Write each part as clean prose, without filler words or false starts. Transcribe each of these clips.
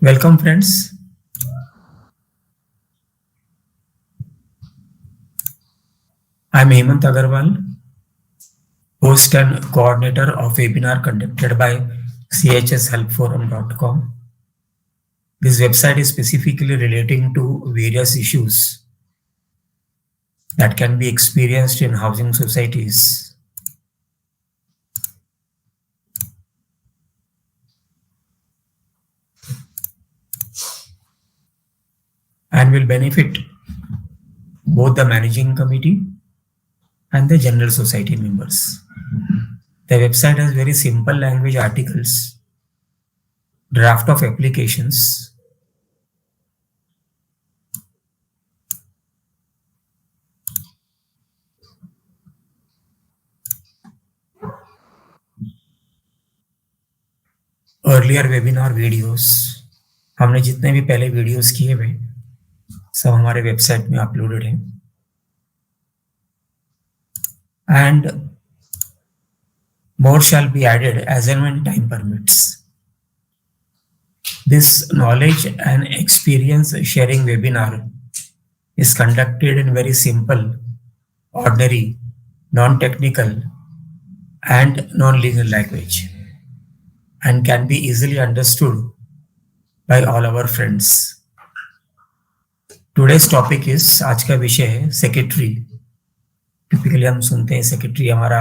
Welcome, friends. I'm Hemant Agarwal, host and coordinator of webinar conducted by chshelpforum.com. This website is specifically relating to various issues that can be experienced in housing societies. And will benefit both the managing committee and the general society members. The website has very simple language articles, draft of applications, earlier webinar videos, हमने जितने भी पहले videos किए हुए सब हमारे website में uploaded हैं. And more shall be added as and when time permits. This knowledge and experience sharing webinar is conducted in very simple, ordinary, non-technical and non-legal language and can be easily understood by all our friends. Today's topic is, आज का विषय है secretary. Typically हम सुनते हैं secretary हमारा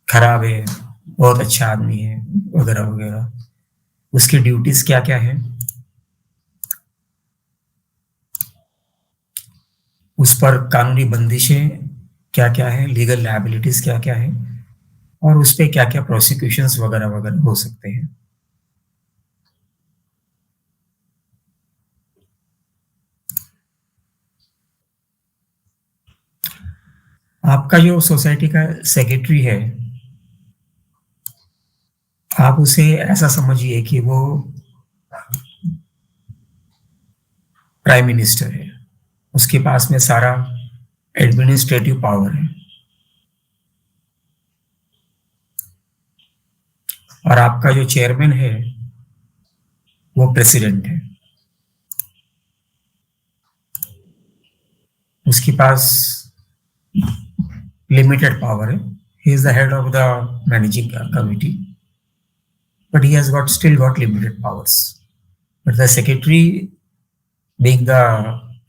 खराब है, बहुत अच्छा आदमी है वगैरह वगैरह. उसकी ड्यूटीज क्या क्या है, उस पर कानूनी बंदिशें क्या क्या है, लीगल लायबिलिटीज क्या क्या है और उस पर क्या क्या प्रोसिक्यूशंस वगैरह वगैरह हो सकते हैं. आपका जो सोसाइटी का सेक्रेटरी है, आप उसे ऐसा समझिए कि वो प्राइम मिनिस्टर है. उसके पास में सारा एडमिनिस्ट्रेटिव पावर है और आपका जो चेयरमैन है वो प्रेसिडेंट है. उसके पास लिमिटेड पावर है. ही is the head of the managing committee, but he has still got limited powers. But the secretary, being the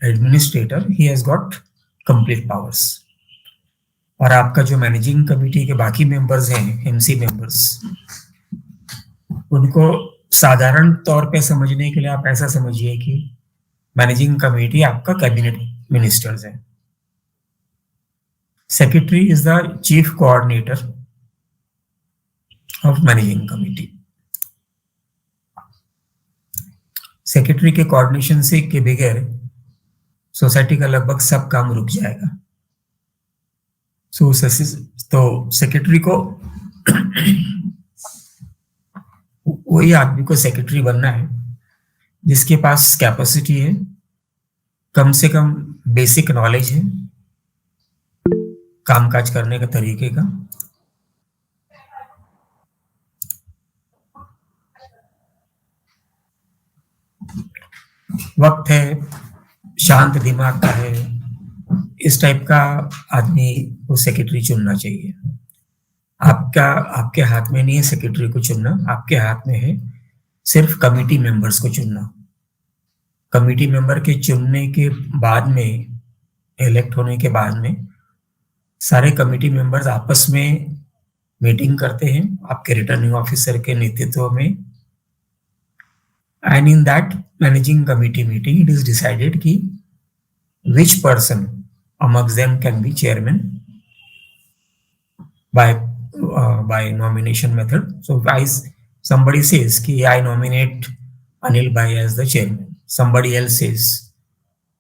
administrator, he has got complete powers. और आपका जो मैनेजिंग कमिटी के बाकी मेंबर्स हैं, MC members, उनको साधारण तौर पे समझने के लिए आप ऐसा समझिए कि मैनेजिंग कमिटी आपका कैबिनेट मिनिस्टर्स है. Secretary is the chief coordinator of managing committee. Secretary के कोऑर्डिनेशन से के बगैर सोसाइटी का लगभग सब काम रुक जाएगा. तो सेक्रेटरी को वही आदमी को सेक्रेटरी बनना है जिसके पास कैपेसिटी है, कम से कम बेसिक नॉलेज है कामकाज करने का तरीके का, वक्त है, शांत दिमाग का है. इस टाइप का आदमी को सेक्रेटरी चुनना चाहिए. आपके हाथ में नहीं है सेक्रेटरी को चुनना, आपके हाथ में है सिर्फ कमिटी मेंबर्स को चुनना. कमिटी मेंबर के चुनने के बाद में, इलेक्ट होने के बाद में, सारे कमिटी मेंबर्स आपस में मीटिंग करते हैं आपके रिटर्निंग ऑफिसर के नेतृत्व में. And in that managing committee meeting, it is decided ki which person amongst them can be chairman by nomination method. So somebody says ki I nominate Anil Bhai as the chairman. Somebody else says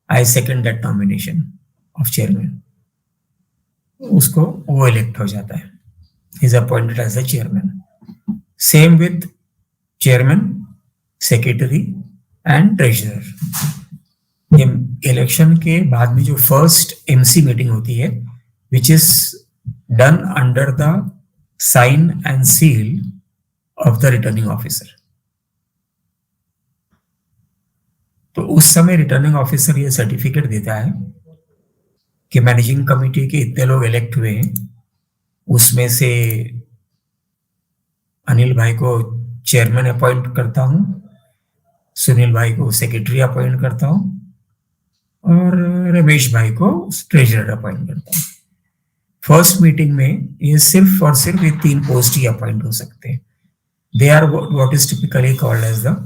I second that nomination of chairman. उसको वो elect हो जाता है. He is appointed as the chairman. Same with chairman, secretary and treasurer. ये election के बाद में जो फर्स्ट एमसी मीटिंग होती है, which is done under the sign and seal of the returning officer. तो उस समय रिटर्निंग ऑफिसर ये सर्टिफिकेट देता है कि मैनेजिंग कमेटी के इतने लोग इलेक्ट हुए हैं, उसमें से अनिल भाई को चेयरमैन अपॉइंट करता हूं, सुनील भाई को सेक्रेटरी अपॉइंट करता हूं और रमेश भाई को ट्रेजरर अपॉइंट करता हूं। फर्स्ट मीटिंग में ये सिर्फ और सिर्फ ये 3 पोस्ट ही अपॉइंट हो सकते हैं। They are what is typically called as the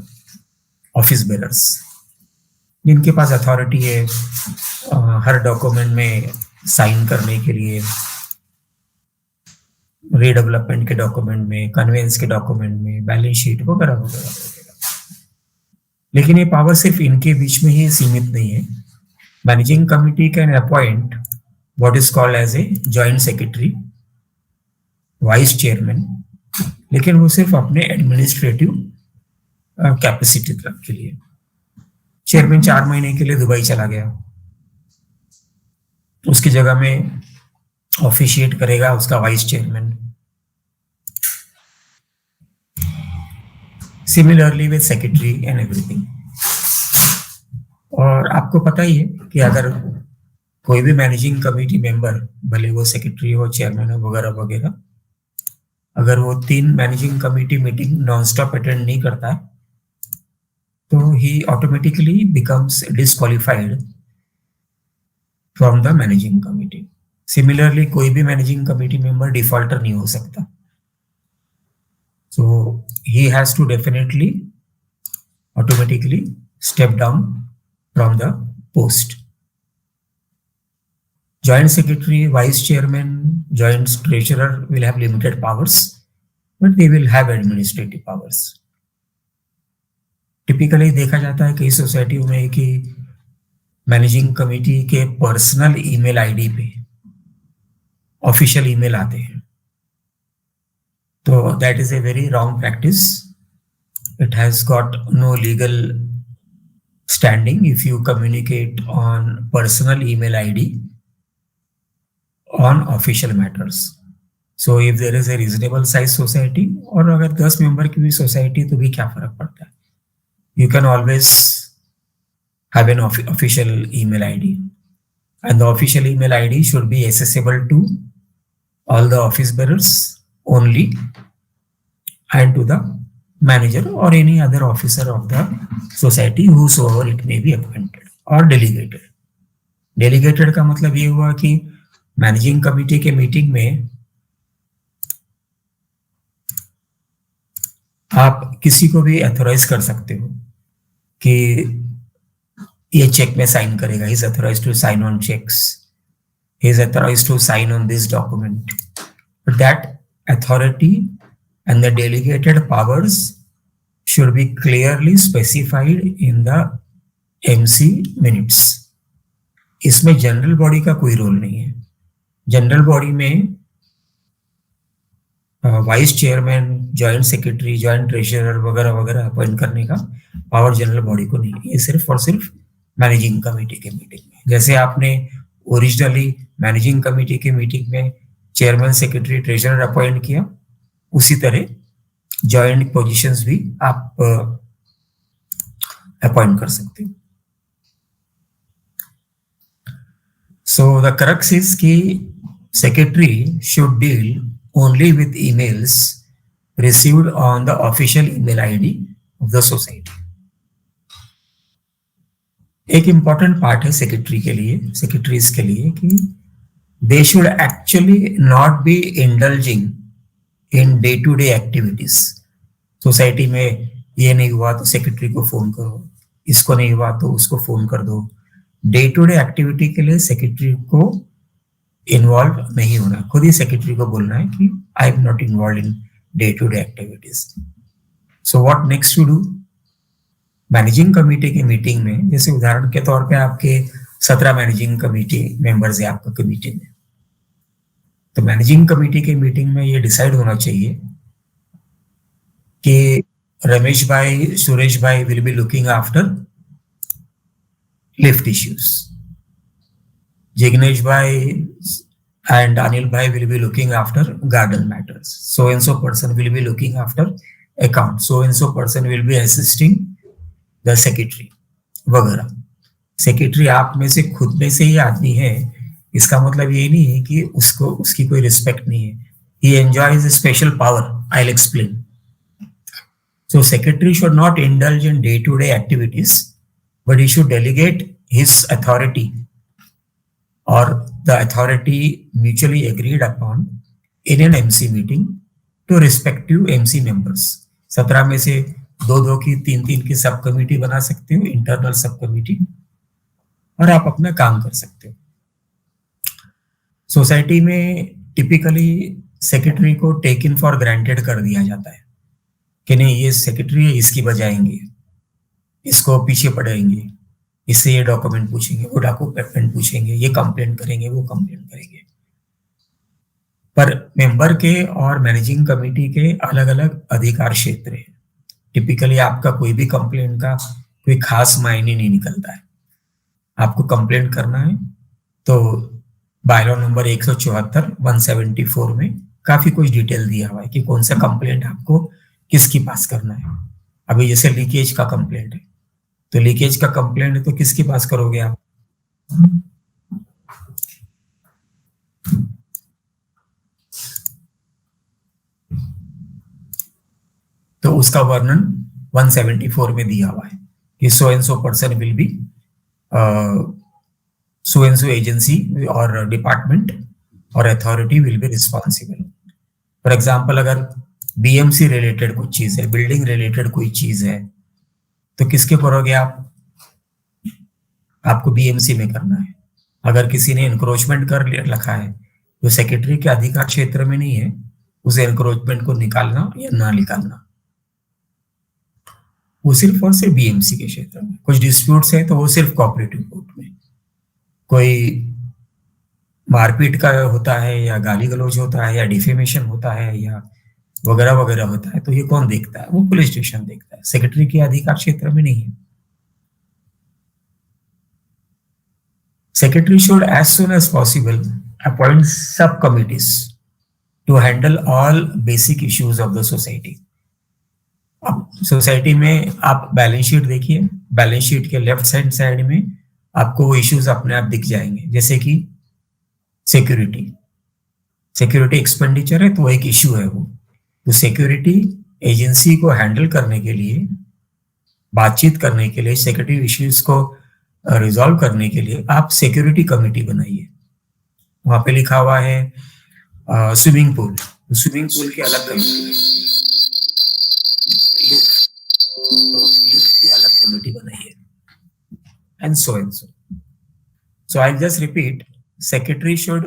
office bearers, जिनके पास अथॉरिटी है हर डॉक्यूमेंट में साइन करने के लिए, रीडेवलपमेंट के डॉक्यूमेंट में, कन्वेंस के डॉक्यूमेंट में, बैलेंस शीट वगैरह वगैरह वगैरह। लेकिन ये पावर सिर्फ इनके बीच में ही सीमित नहीं है। Managing committee can appoint what is called as a joint secretary, vice chairman, लेकिन वो सिर्फ अपने एडमिनिस्ट्रेटिव कैपेसिटी के लिए। चेयरमैन 4 महीने के लिए दुबई चला गया, उसकी जगह में ऑफिशिएट करेगा उसका vice chairman. Similarly with secretary and everything. और आपको पता ही है कि अगर कोई भी मैनेजिंग कमेटी मेंबर, भले वो सेक्रेटरी हो, चेयरमैन हो वगैरह वगैरह, अगर वो 3 managing committee meeting non stop attend नहीं करता तो he automatically becomes disqualified from the managing committee. Similarly कोई भी मैनेजिंग कमेटी मेंबर डिफॉल्टर नहीं हो सकता, so he has to definitely automatically step down from the post. Joint secretary, vice chairman, joint treasurer will have limited powers, but they will have administrative powers. Typically देखा जाता है कई सोसाइटियों में कि मैनेजिंग कमेटी के पर्सनल ईमेल आईडी पे official email आते हैं, तो that is a very wrong practice. It has got no legal standing if you communicate on personal email ID on official matters. So if there is a reasonable size society, और अगर 10 member की भी society तो भी क्या फर्क पड़ता है, you can always have an official email ID, and the official email ID should be accessible to all the office bearers only and to the manager or any other officer of the society whosoever it may be appointed or delegated. Delegated का मतलब ये हुआ कि managing committee के meeting में आप किसी को भी अथोराइज कर सकते हो कि ये चेक में साइन करेगा, he is authorised to sign on cheques, he is authorised to sign on this document, but that authority and the delegated powers should be clearly specified in the MC minutes. इसमें general body का कोई role नहीं है. General body में vice chairman, joint secretary, joint treasurer वगैरह वगैरह appoint करने का पावर जनरल बॉडी को नहीं है. ये सिर्फ और सिर्फ मैनेजिंग कमेटी के मीटिंग में. जैसे आपने ओरिजिनली मैनेजिंग कमेटी के मीटिंग में चेयरमैन, सेक्रेटरी, ट्रेजरर अपॉइंट किया, उसी तरह जॉइंट पोजीशंस भी आप अपॉइंट कर सकते हो. So the crux is कि secretary should deal only with emails received on the official email ID of the society. एक important part है secretary के लिए, secretaries के लिए, कि they should actually not be indulging in day-to-day activities. Society में ये नहीं हुआ तो सेक्रेटरी को फोन करो, इसको नहीं हुआ तो उसको फोन कर दो. डे टू डे एक्टिविटी के लिए सेक्रेटरी को इन्वॉल्व नहीं होना. खुद ही सेक्रेटरी को बोलना है कि I am not involve in day to day activities. So what next to do? Managing committee की मीटिंग में, जैसे उदाहरण के तौर पे आपके 17 मैनेजिंग कमेटी मेंबर्स है आपका कमेटी में, तो मैनेजिंग कमेटी की मीटिंग में ये डिसाइड होना चाहिए कि रमेश भाई, सुरेश भाई will be looking after lift issues. Jignesh Bhai and Anil Bhai will be looking after garden matters. So and so person will be looking after account. So and so person will be assisting the secretary. वगैरह। Secretary आप में से खुद में से ही आदमी है, इसका मतलब ये नहीं है कि उसको उसकी कोई रिस्पेक्ट नहीं है. He enjoys special power. I will explain. So secretary should not indulge in day-to-day activities, but he should delegate his authority or the authority mutually agreed upon in an MC meeting to respective MC members. 17 में से दो दो की तीन तीन की सब committee बना सकते हो, इंटरनल सब कमिटी, और आप अपना काम कर सकते हो. सोसाइटी में टिपिकली सेक्रेटरी को टेक इन फॉर ग्रांटेड कर दिया जाता है कि नहीं ये सेक्रेटरी है, इसकी बजाएंगे, इसको पीछे पड़ेंगे, इससे ये डॉक्यूमेंट पूछेंगे, वो डॉक्यूमेंट पूछेंगे, ये कंप्लेंट करेंगे, वो कंप्लेंट करेंगे. पर मेंबर के और मैनेजिंग कमेटी के अलग अलग अधिकार क्षेत्र हैं. टिपिकली आपका कोई भी कंप्लेंट का कोई खास मायने नहीं निकलता है. आपको कंप्लेंट करना है तो बायलॉ नंबर 174 174 में काफी कुछ डिटेल दिया हुआ है कि कौन सा कंप्लेंट आपको किसकी पास करना है. अभी जैसे लीकेज का कंप्लेंट है, तो लीकेज का कंप्लेंट है तो किसके पास करोगे आप? तो उसका वर्णन 174 में दिया हुआ है कि सो and so person will be so and so agency और डिपार्टमेंट और authority will be responsible. For example अगर बीएमसी रिलेटेड कोई चीज है, बिल्डिंग रिलेटेड कोई चीज है, तो किसके करोगे आप? आपको बीएमसी में करना है. अगर किसी ने इंक्रोचमेंट कर रखा है जो सेक्रेटरी के अधिकार क्षेत्र में नहीं है, उसे इंक्रोचमेंट को निकालना या ना निकालना वो सिर्फ और सिर्फ बीएमसी के क्षेत्र में. कुछ डिस्प्यूट्स है तो वो सिर्फ कोऑपरेटिव कोर्ट में. कोई मारपीट का होता है या गाली गलौज होता है या डिफेमेशन होता है या वगैरह वगैरह होता है, तो ये कौन देखता है? वो पुलिस स्टेशन देखता है. सेक्रेटरी के अधिकार क्षेत्र में नहीं है. Secretary should as soon as possible appoint subcommittees to handle all basic issues of the society. अब सोसाइटी में आप बैलेंस शीट देखिए, बैलेंस शीट के लेफ्ट साइड में आपको वो इश्यूज अपने आप दिख जाएंगे. जैसे कि सिक्योरिटी एक्सपेंडिचर है तो एक इश्यू है वो. तो सिक्योरिटी एजेंसी को हैंडल करने के लिए, बातचीत करने के लिए, सिक्योरिटी इश्यूज को रिजॉल्व करने के लिए आप सिक्योरिटी कमेटी बनाइए. वहां पे लिखा हुआ है स्विमिंग पूल, स्विमिंग पूल के अलग कमेटी, लिफ्ट की अलग कमेटी बनाइए, and so and so. So I just repeat, secretary should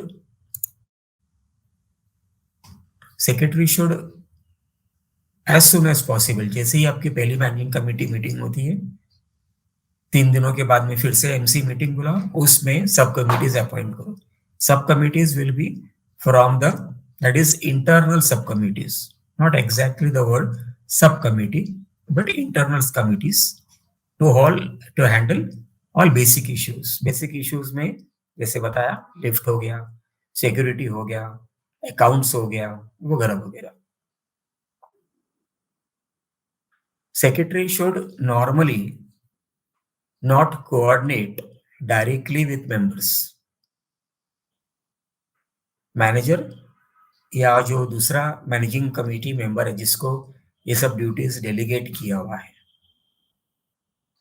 as soon as possible, जैसे ही आपकी पहली मैनेजिंग कमेटी मीटिंग होती है 3 दिनों के बाद में फिर से एमसी मीटिंग बुलाओ, उसमें सब कमिटीज अपॉइंट करो. Sub committees will be from the that is internal sub committees, not exactly the word sub committee, but internal committees to handle all basic issues. Basic issues में जैसे बताया, lift हो गया, security हो गया, accounts हो गया, वगैरह वगैरह. Secretary should normally not coordinate directly with members. Manager या जो दूसरा मैनेजिंग कमेटी मेंबर है जिसको ये सब ड्यूटीज डेलीगेट किया हुआ है,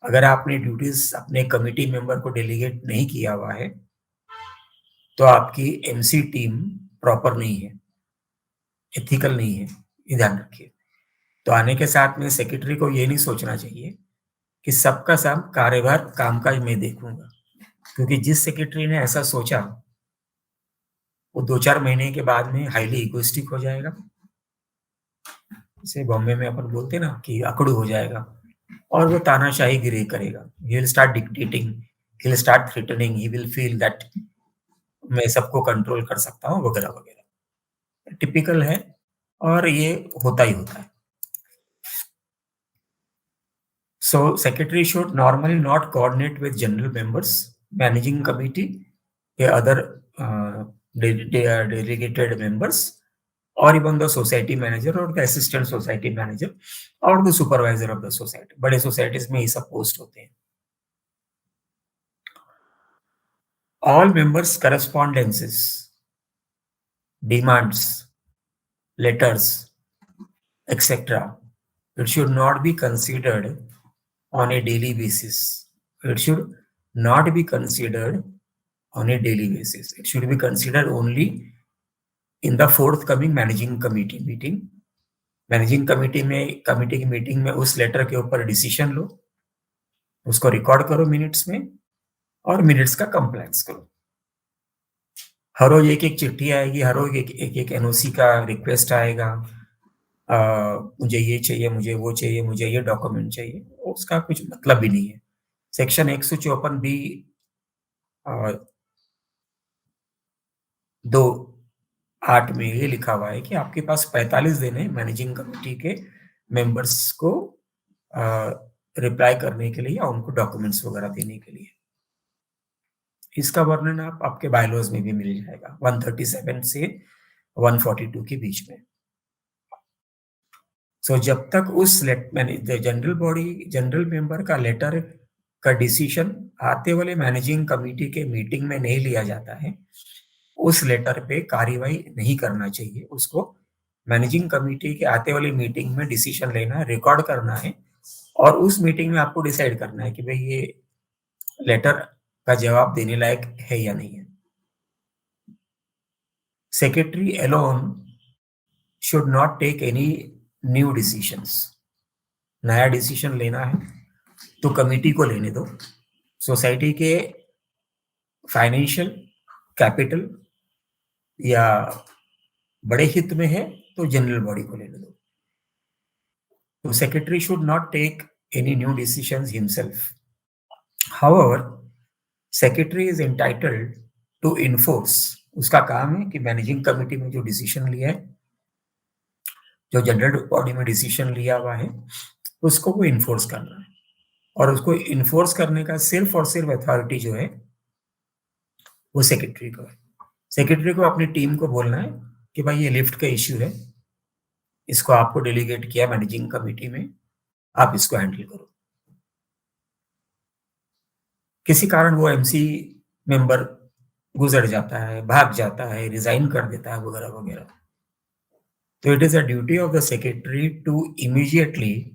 अगर आपने ध्यूटीज अपने कमेटी मेंबर को डेलीगेट नहीं किया हुआ है तो आपकी एमसी टीम प्रॉपर नहीं है, एथिकल नहीं है, ये ध्यान रखिए. तो आने के साथ में सेक्रेटरी को ये नहीं सोचना चाहिए कि सबका सब कार्यभार कामकाज में देखूंगा, क्योंकि जिस सेक्रेटरी ने ऐसा सोचा वो 2-4 महीने के बाद में हाईली इगोइस्टिक हो जाएगा. जैसे बॉम्बे में अपन बोलते ना कि अकड़ू हो जाएगा और वो तानाशाही गिरी करेगा. He will start dictating, he will start threatening, he will feel that मैं सबको कंट्रोल कर सकता हूँ, वगैरह वगैरह. टिपिकल है और ये होता ही होता है. So secretary should normally not coordinate with general members, managing committee, the other delegated members, or even the society manager or the assistant society manager or the supervisor of the society. बड़े societies में ये सब post होते हैं. All members' correspondences, demands, letters, etc. It should not be considered on a daily basis. It should not be considered on a daily basis. It should be considered only in the forthcoming managing committee meeting. Managing committee की meeting में उस letter के ऊपर decision लो, उसको record करो minutes में और minutes का कंप्लायंस करो. हर रोज एक एक चिट्ठी आएगी, हर रोज एक एनओसी का रिक्वेस्ट आएगा, मुझे ये चाहिए, मुझे वो चाहिए, मुझे ये डॉक्यूमेंट चाहिए, उसका कुछ मतलब भी नहीं है. सेक्शन 154 बी 2(8) में ये लिखा हुआ है कि आपके पास 45 दिन है मैनेजिंग कमेटी के मेंबर्स को रिप्लाई करने के लिए या उनको डॉक्यूमेंट्स वगैरह देने के लिए. इसका वर्णन आप आपके बायलॉज में भी मिल जाएगा 137 से 142 के बीच में. सो जब तक उस जनरल मेंबर का लेटर का डिसीजन आते वाले मैनेजिंग कमेटी के मीटिंग में नहीं लिया जाता है, उस लेटर पे कार्यवाही नहीं करना चाहिए. उसको मैनेजिंग कमेटी के आते वाली मीटिंग में डिसीजन लेना, रिकॉर्ड करना है और उस मीटिंग में आपको डिसाइड करना है कि भाई ये लेटर का जवाब देने लायक है या नहीं है. Secretary alone should not take any new decisions. नया डिसीजन लेना है तो कमेटी को लेने दो. सोसाइटी के फाइनेंशियल कैपिटल या बड़े हित में है तो जनरल बॉडी को लेने दो. तो secretary should not take any new decisions himself. However secretary is entitled to enforce. उसका काम है कि मैनेजिंग कमेटी में जो डिसीजन लिया है, जो जनरल बॉडी में डिसीजन लिया हुआ है, उसको वो इन्फोर्स करना है. और उसको इन्फोर्स करने का सिर्फ और सिर्फ अथॉरिटी जो है वो सेक्रेटरी को है. सेक्रेटरी को अपनी टीम को बोलना है कि भाई ये लिफ्ट का इश्यू है, इसको आपको डेलीगेट किया मैनेजिंग कमेटी में, आप इसको हैंडल करो. किसी कारण वो एमसी मेंबर गुजर जाता है, भाग जाता है, रिजाइन कर देता है वगैरह वगैरह, तो it is a duty of the secretary to immediately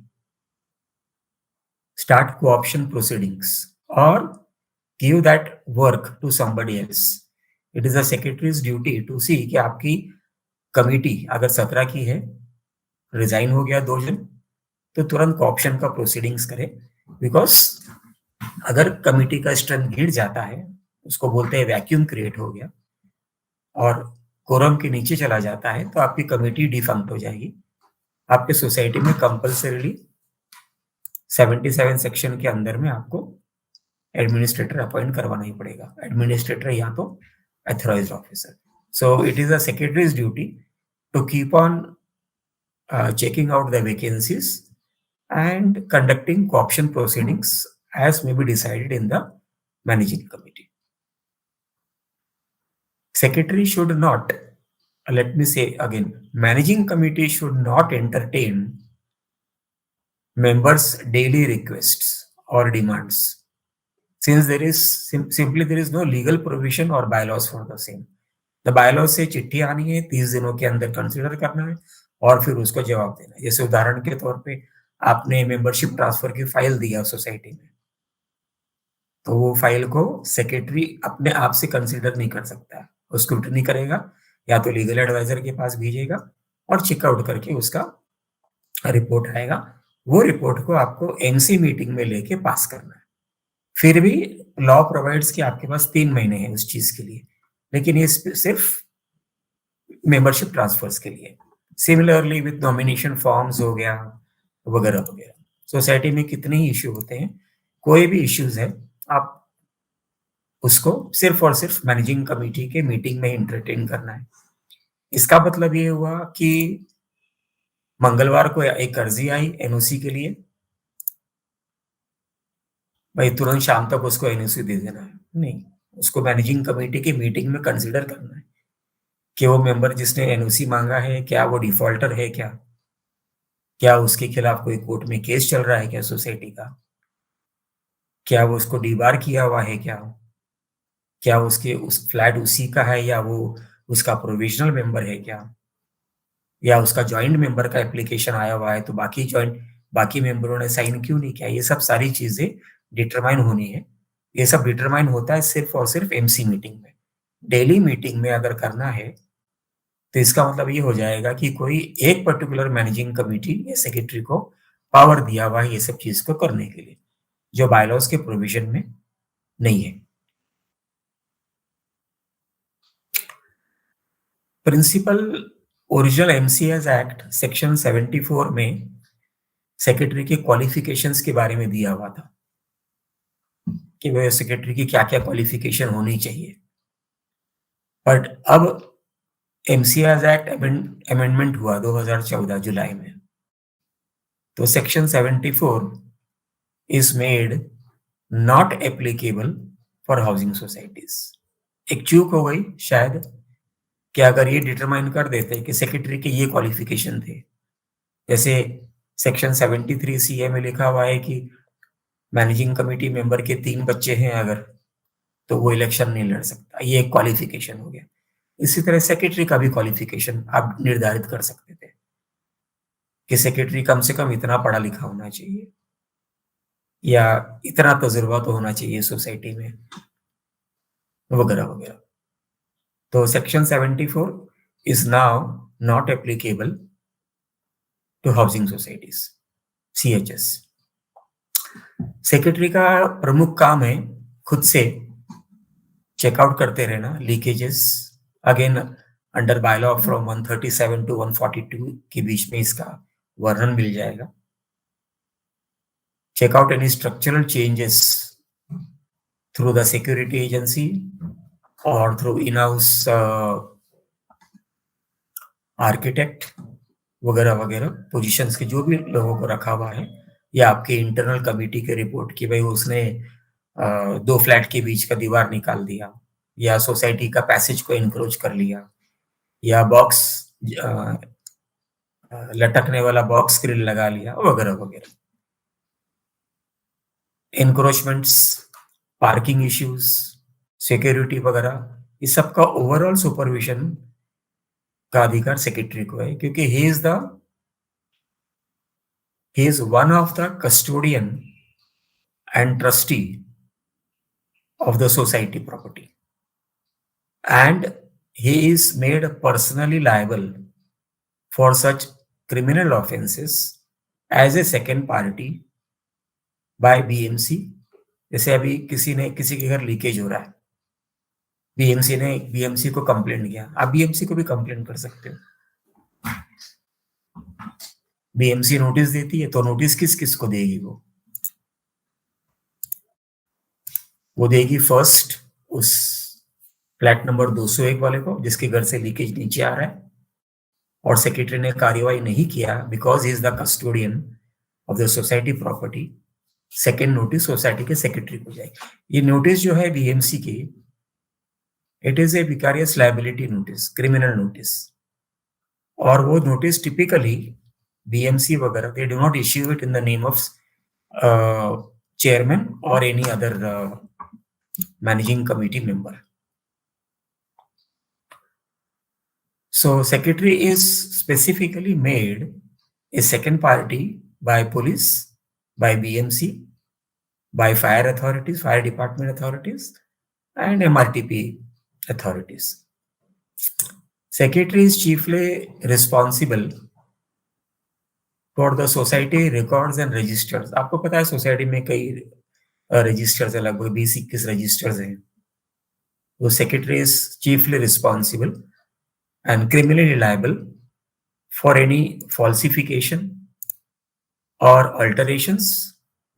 start co-option proceedings or give that work to somebody else. It is the secretary's duty to see कि आपकी कमिटी अगर 17 की है, रिजाइन हो गया 2 जन, तो तुरंत co-option का प्रोसीडिंग्स करे. बिकॉज अगर कमिटी का स्ट्रेंथ गिर जाता है, उसको बोलते हैं वैक्यूम क्रिएट हो गया और कोरम के नीचे चला जाता है, तो आपकी कमिटी डिफंक्ट हो जाएगी. आपके सोसाइटी में कंपल्सरीली 77 सेक्शन के अंदर में आपको एडमिनिस्ट्रेटर अपॉइंट करवाना ही पड़ेगा. एडमिनिस्ट्रेटर या तो authorised officer. So it is the secretary's duty to keep on checking out the vacancies and conducting co-option proceedings as may be decided in the managing committee. Secretary should not, let me say again, managing committee should not entertain members' daily requests or demands, since there is simply there is no legal provision or bylaws for the same. The bylaws से चिट्ठी आनी है, 30 दिनों के अंदर consider करना है और फिर उसको जवाब देना है. जैसे उदाहरण के तौर पे आपने मेंबरशिप ट्रांसफर की फाइल दिया सोसाइटी में, तो वो फाइल को सेक्रेटरी अपने आप से कंसिडर नहीं कर सकता है. वो स्क्रूटनी करेगा, या तो लीगल एडवाइजर के पास भेजेगा और चेकआउट करके उसका रिपोर्ट आएगा. वो रिपोर्ट को आपको एमसी मीटिंग में लेके पास करना है. फिर भी लॉ प्रोवाइड्स कि आपके पास 3 महीने हैं उस चीज के लिए, लेकिन ये सिर्फ मेंबरशिप ट्रांसफर्स के लिए. सिमिलरली विथ नॉमिनेशन फॉर्म्स हो गया वगैरह वगैरह. सोसाइटी में कितने ही इश्यू होते हैं, कोई भी इश्यूज है, आप उसको सिर्फ और सिर्फ मैनेजिंग कमेटी के मीटिंग में इंटरटेन करना है. इसका मतलब ये हुआ कि मंगलवार को एक अर्जी आई एनओसी के लिए, भाई तुरंत शाम तक उसको एनओसी दे देना है? नहीं, उसको मैनेजिंग कमेटी की मीटिंग में कंसीडर करना है कि वो मेंबर जिसने एनओसी मांगा है, क्या वो डिफॉल्टर है, क्या उसके खिलाफ कोई कोर्ट में केस चल रहा है क्या सोसाइटी का, क्या वो उसको डीबार किया हुआ है क्या, क्या उसके उस फ्लैट उसी का है या वो उसका प्रोविजनल मेंबर है क्या, या उसका जॉइंट मेंबर का एप्लीकेशन आया हुआ है तो बाकी मेंबरों ने साइन क्यों नहीं किया। ये सब सारी चीजें डिटरमाइन होनी है। ये सब डिटरमाइन होता है सिर्फ और सिर्फ एमसी मीटिंग में। डेली मीटिंग में अगर करना है तो इसका मतलब ये हो जाएगा कि कोई एक पर्टिकुलर मैनेजिंग कमिटी या सेक्रेटरी को पावर दिया हुआ है ये सब चीज को करने के लिए, जो बायलॉज के प्रोविजन में नहीं है। Principal original MCS act section 74 में सेक्रेटरी के क्वालिफिकेशंस के बारे में दिया हुआ था कि वह सेक्रेटरी की क्या क्या क्वालिफिकेशन होनी चाहिए। बट अब एमसीएस एक्ट अमेंडमेंट हुआ 2014 जुलाई में, तो section 74 is made not applicable for housing societies. एक चूक हो गई शायद कि अगर ये डिटरमाइन कर देते कि सेक्रेटरी के ये क्वालिफिकेशन थे, जैसे सेक्शन 73 सीए में लिखा हुआ है कि मैनेजिंग कमेटी मेंबर के 3 बच्चे हैं अगर, तो वो इलेक्शन नहीं लड़ सकता, ये एक क्वालिफिकेशन हो गया। इसी तरह सेक्रेटरी का भी क्वालिफिकेशन आप निर्धारित कर सकते थे कि सेक्रेटरी कम से कम इतना पढ़ा लिखा होना चाहिए या इतना तजुर्बा तो होना चाहिए सोसाइटी में, वगैरह वगैरह। तो section 74 is now not applicable to housing societies, CHS. Secretary का प्रमुख काम है खुद से चेकआउट करते रहना leakages. Again under bylaw from 137 to 142 के बीच में इसका वर्णन मिल जाएगा। Check out any structural changes through the security agency और थ्रू इन हाउस आर्किटेक्ट वगैरह वगैरह पोजीशंस के जो भी लोगों को रखा हुआ है, या आपके इंटरनल कमिटी के रिपोर्ट की भाई उसने 2 फ्लैट के बीच का दीवार निकाल दिया, या सोसाइटी का पैसेज को इंक्रोच कर लिया, या बॉक्स लटकने वाला बॉक्स ग्रिल लगा लिया, वगैरह वगैरह। इंक्रोचमेंट्स, पार्किंग इश्यूज, सिक्योरिटी वगैरह, इस सब का ओवरऑल सुपरविजन का अधिकार सेक्रेटरी को है, क्योंकि he is one of the custodian and trustee of the society property, and he is made personally liable for such criminal offenses as a second party by BMC। जैसे अभी किसी के घर लीकेज हो रहा है, बीएमसी ने बीएमसी को कंप्लेंट किया, आप बीएमसी को भी कंप्लेंट कर सकते हो। बीएमसी नोटिस देती है तो नोटिस किस किस को देगी, वो देगी फर्स्ट उस फ्लैट नंबर 201 वाले को जिसके घर से लीकेज नीचे आ रहा है, और सेक्रेटरी ने कार्यवाही नहीं किया because he is the custodian of the society property, second notice society के सेक्रेटरी को जाएगी। ये नोटिस जो है बीएमसी की, it is a vicarious liability notice, criminal notice, और वो नोटिस टिपिकली बीएमसी वगैरह they do not issue it in the name of chairman or any other managing committee member. So secretary is specifically made a second party by police, by BMC, by fire authorities, fire department authorities, and MRTP authorities. Secretary is chiefly responsible for the society records and registers. आपको पता है society में कई registers है, लगभग 20-21 registers हैं। वो secretary is chiefly responsible and criminally liable for any falsification और अल्टरेशंस,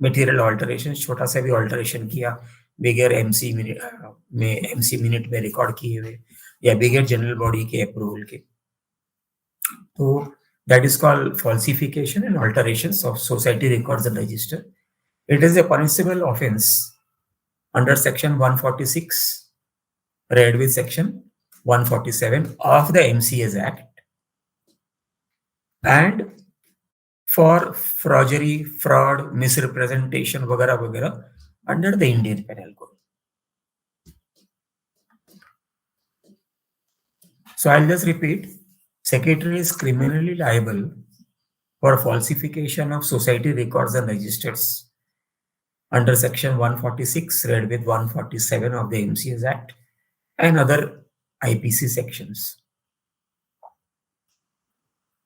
मटेरियल अल्टरेशन, छोटा सा भी अल्टरेशन किया बगैर एमसी मिनट में रिकॉर्ड किए हुए या बगैर जनरल बॉडी के अप्रूवल के, तो that is called falsification and alterations of society records and register. It is a punishable offense under section 146 read with section 147 of the MCS Act, and for forgery, fraud, misrepresentation वगैरह वगैरह under the Indian Penal Code. So I'll just repeat. Secretary is criminally liable for falsification of society records and registers under section 146 read with 147 of the MCS Act and other IPC sections.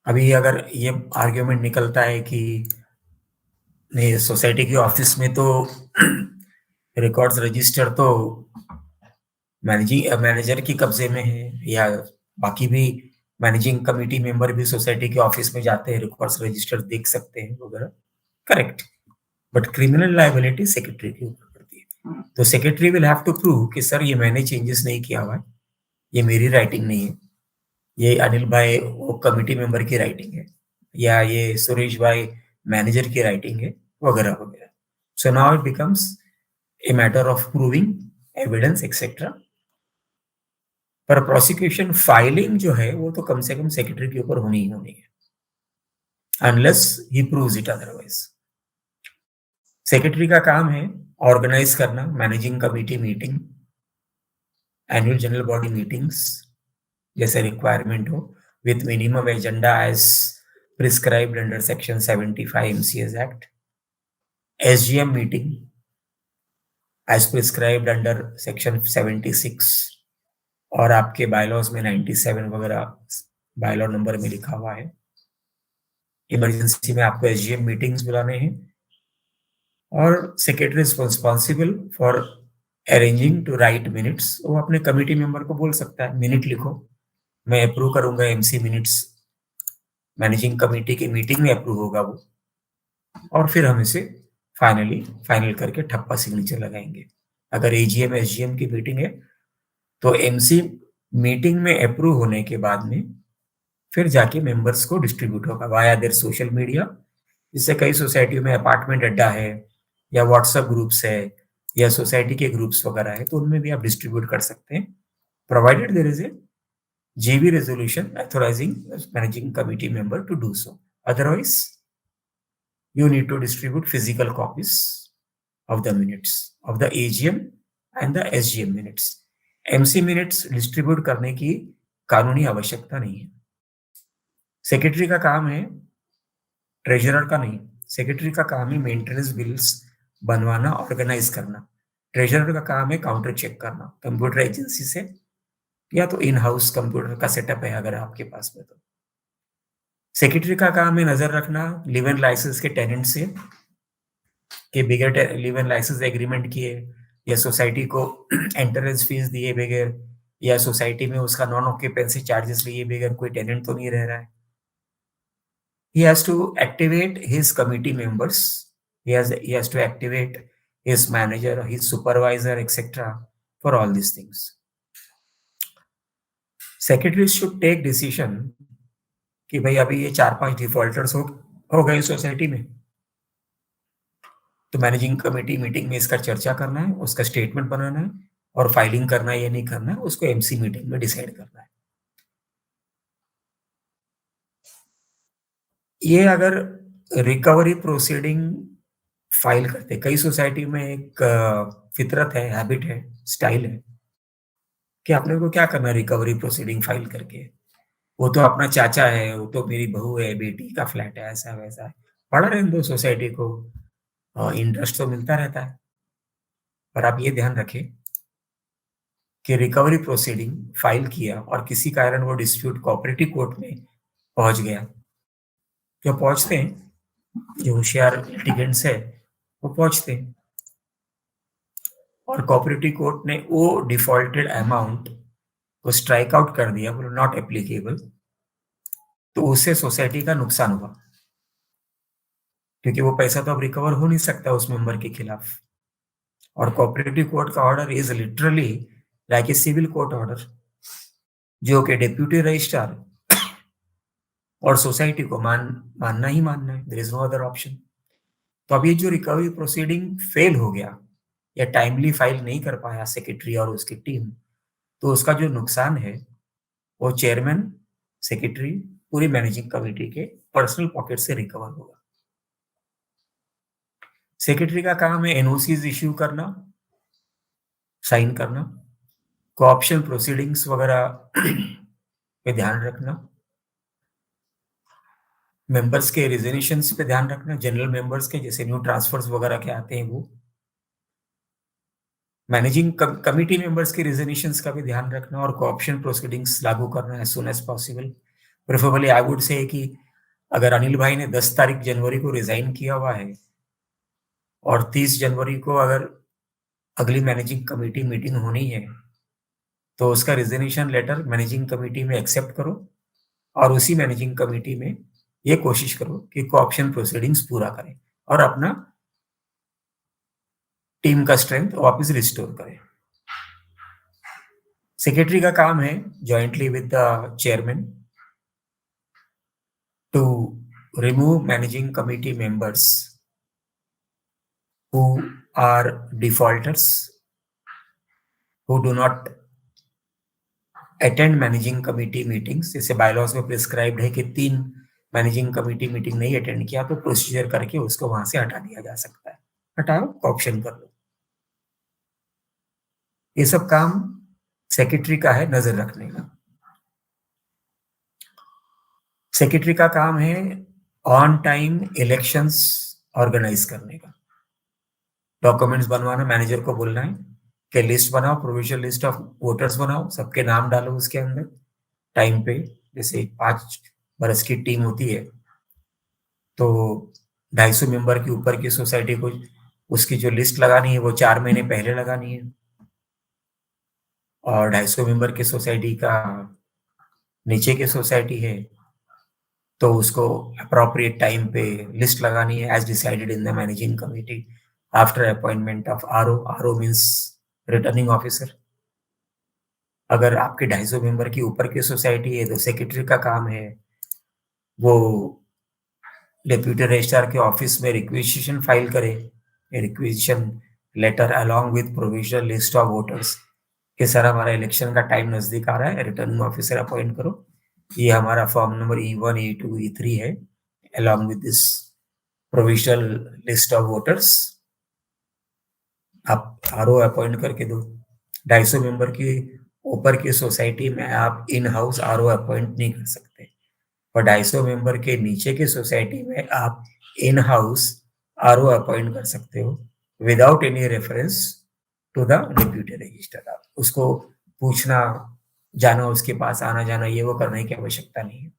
अभी अगर ये argument निकलता है कि नहीं, society के office में तो रिकॉर्ड्स रजिस्टर तो मैनेजर की कब्जे में है, या बाकी भी मैनेजिंग कमेटी मेंबर भी सोसाइटी के ऑफिस में जाते हैं, रिकॉर्ड्स रजिस्टर देख सकते हैं वगैरह, correct, but criminal liability secretary के ऊपर पड़ती है। तो secretary will have to prove कि सर ये मैंने चेंजेस नहीं किया हुआ है, ये मेरी राइटिंग नहीं है, ये अनिल भाई वो कमिटी मेंबर की राइटिंग है, या ये सुरेश भाई मैनेजर की राइटिंग है, वगैरह वगैरह। So now it becomes a matter of proving evidence etcetera. पर प्रोसिक्यूशन फाइलिंग जो है वो तो कम से कम सेक्रेटरी के ऊपर होनी ही होनी है, unless he proves it otherwise. Secretary का काम है ऑर्गेनाइज करना managing committee meeting, annual general body meetings जैसे रिक्वायरमेंट हो, with minimum agenda as prescribed under section 75 MCS act, SGM meeting as prescribed under section 76 और आपके बायलॉज में 97 वगैरह बायलॉ नंबर में लिखा हुआ है। इमरजेंसी में आपको SGM मीटिंग्स बुलाने हैं, और secretary is responsible for arranging to write minutes. वो अपने कमिटी मेंबर को बोल सकता है मिनट लिखो, मैं अप्रूव करूंगा MC मिनट्स, मैनेजिंग कमेटी की मीटिंग में अप्रूव होगा वो, और फिर हम इसे फाइनल करके ठप्पा सिग्नेचर लगाएंगे। अगर AGM SGM की मीटिंग है तो MC मीटिंग में अप्रूव होने के बाद में फिर जाके मेंबर्स को डिस्ट्रीब्यूट होगा वाया देयर सोशल मीडिया। इससे कई सोसाइटियों में अपार्टमेंट अड्डा है या व्हाट्सएप ग्रुप्स है या सोसाइटी के ग्रुप्स वगैरह है, तो उनमें भी आप डिस्ट्रीब्यूट कर सकते हैं, provided there is a JB resolution authorizing managing committee member to do so. Otherwise, you need to distribute physical copies of the minutes of the AGM and the SGM minutes. MC minutes distribute करने की कानूनी आवश्यकता नहीं है। Secretary का काम है, treasurer का नहीं, सेक्रेटरी का काम है मेंटेनेंस बिल्स बनवाना, ऑर्गेनाइज करना। ट्रेजरर का काम है काउंटर चेक करना कंप्यूटर एजेंसी से, या तो इन हाउस कंप्यूटर का सेटअप है अगर आपके पास में। तो सेक्रेटरी का काम है नजर रखना लिव इन लाइसेंस के टेनेंट से कि बगैर लिव इन लाइसेंस एग्रीमेंट किए, या सोसाइटी को एंट्रेंस फीस दिए बगैर, या सोसाइटी में उसका नॉन ऑक्यूपेंसी चार्जेस लिए बगैर कोई टेनेंट तो नहीं रह रहा है। He has to activate his committee members. He has to activate his manager, his supervisor, etc. for all these things. Secretaries should take decision कि भाई अभी ये 4-5 डिफॉल्टर्स हो गए सोसाइटी में, तो मैनेजिंग कमेटी मीटिंग में इसका चर्चा करना है, उसका स्टेटमेंट बनाना है, और फाइलिंग करना है या नहीं करना है उसको MC मीटिंग में डिसाइड करना है। ये अगर रिकवरी प्रोसीडिंग फाइल करते, कई सोसाइटी में एक फितरत है, हैबिट है, स्टाइल है कि आपने को क्या करना रिकवरी प्रोसीडिंग फाइल करके, वो तो अपना चाचा है, वो तो मेरी बहू है, बेटी का फ्लैट है, ऐसा वैसा है, पड़ा रहने दो, सोसाइटी को इंटरेस्ट तो मिलता रहता है। पर आप ये ध्यान रखें कि रिकवरी प्रोसीडिंग फाइल किया और किसी कारण वो डिस्प्यूट कोऑपरेटिव कोर्ट में पहुंच गया, जो पहुंचते हैं, जो होशियार लिटिगेंट्स है वो पहुंचते हैं, और कोऑपरेटिव कोर्ट ने वो डिफॉल्टेड अमाउंट को स्ट्राइक आउट कर दिया, बोलो नॉट एप्लीकेबल, तो उससे सोसाइटी का नुकसान हुआ, क्योंकि वो पैसा तो अब रिकवर हो नहीं सकता उस मेंबर के खिलाफ। और कोऑपरेटिव कोर्ट का order is literally like a civil court order, जो कि डेप्यूटी रजिस्ट्रार और सोसाइटी को मानना ही मानना है, there is no other option. तो अब ये जो रिकवरी प्रोसीडिंग फेल हो गया या टाइमली फाइल नहीं कर पाया सेक्रेटरी और उसकी टीम, तो उसका जो नुकसान है वो चेयरमैन, सेक्रेटरी, पूरी मैनेजिंग कमेटी के पर्सनल पॉकेट से रिकवर होगा। सेक्रेटरी का काम है NOCs इश्यू करना, साइन करना, कोऑप्शन प्रोसीडिंग्स वगैरह पे ध्यान रखना, मेंबर्स के रिजोल्यूशंस पे ध्यान रखना, जनरल मेंबर्स के जैसे न्यू ट्रांसफर्स वगैरह के आते हैं वो, मैनेजिंग कमिटी मेंबर्स के रिजोल्यूशंस का भी ध्यान रखना और कोऑप्शन प्रोसीडिंग्स लागू करना as soon as possible. Preferably I would say कि अगर अनिल भाई ने 10 तारीख जनवरी को रिजाइन किया हुआ है और 30 जनवरी को अगर अगली मैनेजिंग कमेटी मीटिंग होनी है तो उसका रिजिग्नेशन लेटर मैनेजिंग कमेटी में एक्सेप्ट करो और उसी मैनेजिंग कमेटी में ये कोशिश करो कि कोऑप्शन प्रोसीडिंग्स पूरा करें और अपना टीम का स्ट्रेंथ वापस रिस्टोर करें। सेक्रेटरी का काम है jointly with the chairman to remove managing committee members who are defaulters, who do not attend managing committee meetings. जैसे बायलॉज में प्रिस्क्राइब्ड है कि 3 मैनेजिंग कमिटी मीटिंग नहीं अटेंड किया तो प्रोसीजर करके उसको वहां से हटा दिया जा सकता है, हटाओ ऑप्शन कर लो। ये सब काम सेक्रेटरी का है नजर रखने का। सेक्रेटरी का काम है ऑन टाइम इलेक्शंस ऑर्गेनाइज करने का, डॉक्यूमेंट्स बनवाना, मैनेजर को बोलना है कि लिस्ट बनाओ, प्रोविजनल लिस्ट ऑफ वोटर्स बनाओ, सबके नाम डालो उसके अंदर टाइम पे। जैसे 5 बरस की टीम होती है तो 250 मेंबर के ऊपर की सोसाइटी को उसकी जो लिस्ट लगानी है वो 4 महीने पहले लगानी है, और 250 मेंबर की सोसाइटी का नीचे की सोसाइटी है तो उसको अप्रोप्रिएट टाइम पे लिस्ट लगानी है as decided in the managing committee after appointment of RO. RO means returning officer. अगर आपके 250 मेंबर की ऊपर की सोसाइटी है तो सेक्रेटरी का काम है वो डेप्यूटी रजिस्ट्रार के ऑफिस में रिक्वेजिशन फाइल करे, requisition letter along with provisional list of voters कि सर हमारा इलेक्शन का टाइम नजदीक आ रहा है, रिटर्निंग ऑफिसर अपॉइंट करो, ये हमारा form number E1 E2 E3 है, along with this provisional list of voters आप आरओ अपॉइंट करके दो। 250 मेंबर की ऊपर की सोसाइटी में आप इन हाउस आरओ अपॉइंट नहीं कर सकते, और 250 मेंबर के नीचे की सोसाइटी में आप इन हाउस आरओ अपॉइंट कर सकते हो without any reference to the deputy register. आप उसको पूछना जाना, उसके पास आना जाना ये वो करने की आवश्यकता नहीं है।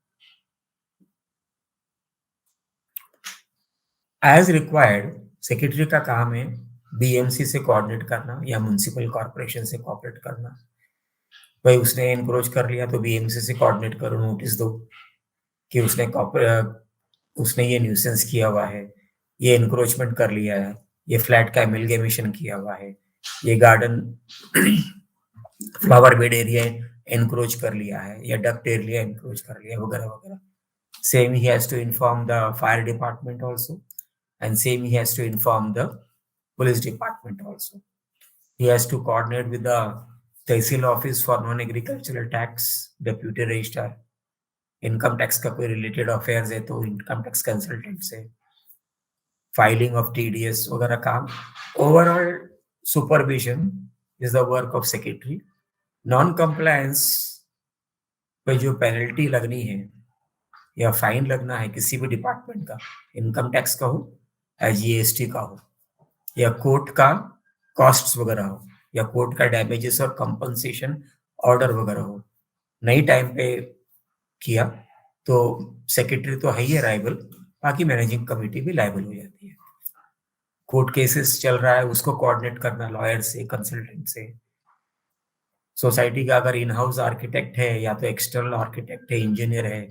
एज रिक्वायर्ड सेक्रेटरी का काम है बीएमसी से कोऑर्डिनेट करना या म्युनिसिपल कॉर्पोरेशन से कोऑपरेट करना। भाई उसने एनक्रोच कर लिया तो बीएमसी से कोऑर्डिनेट करो, नोटिस दो कि उसने ये न्यूसेंस किया हुआ है, ये एनक्रोचमेंट कर लिया है, ये फ्लैट का एमलगेमेशन किया हुआ है, ये garden flower bed area encroach कर लिया है या डक्ट एरिया एनक्रोच कर लिया वगैरह वगैरह। Same he has to inform the fire department also and same he has to inform the police department also. He has to coordinate with the tehsil office for non agricultural tax, deputy registrar, income tax का कोई related affairs है तो income tax consultant से, filing of TDS वगैरह काम। Overall supervision is the work of secretary. Non compliance पे जो penalty लगनी है या फाइन लगना है किसी भी डिपार्टमेंट का, इनकम टैक्स का हो या जीएसटी का हो या कोर्ट का कॉस्ट्स वगैरह हो या कोर्ट का डैमेजेस और कंपनसेशन ऑर्डर वगैरह हो, नई टाइम पे किया तो सेक्रेटरी तो है ही लायबल, बाकी मैनेजिंग कमेटी भी लायबल हो जाती है। कोर्ट केसेस चल रहा है उसको कोऑर्डिनेट करना लॉयर से, कंसल्टेंट से। सोसाइटी का अगर इन हाउस आर्किटेक्ट है या तो एक्सटर्नल आर्किटेक्ट है, इंजीनियर है,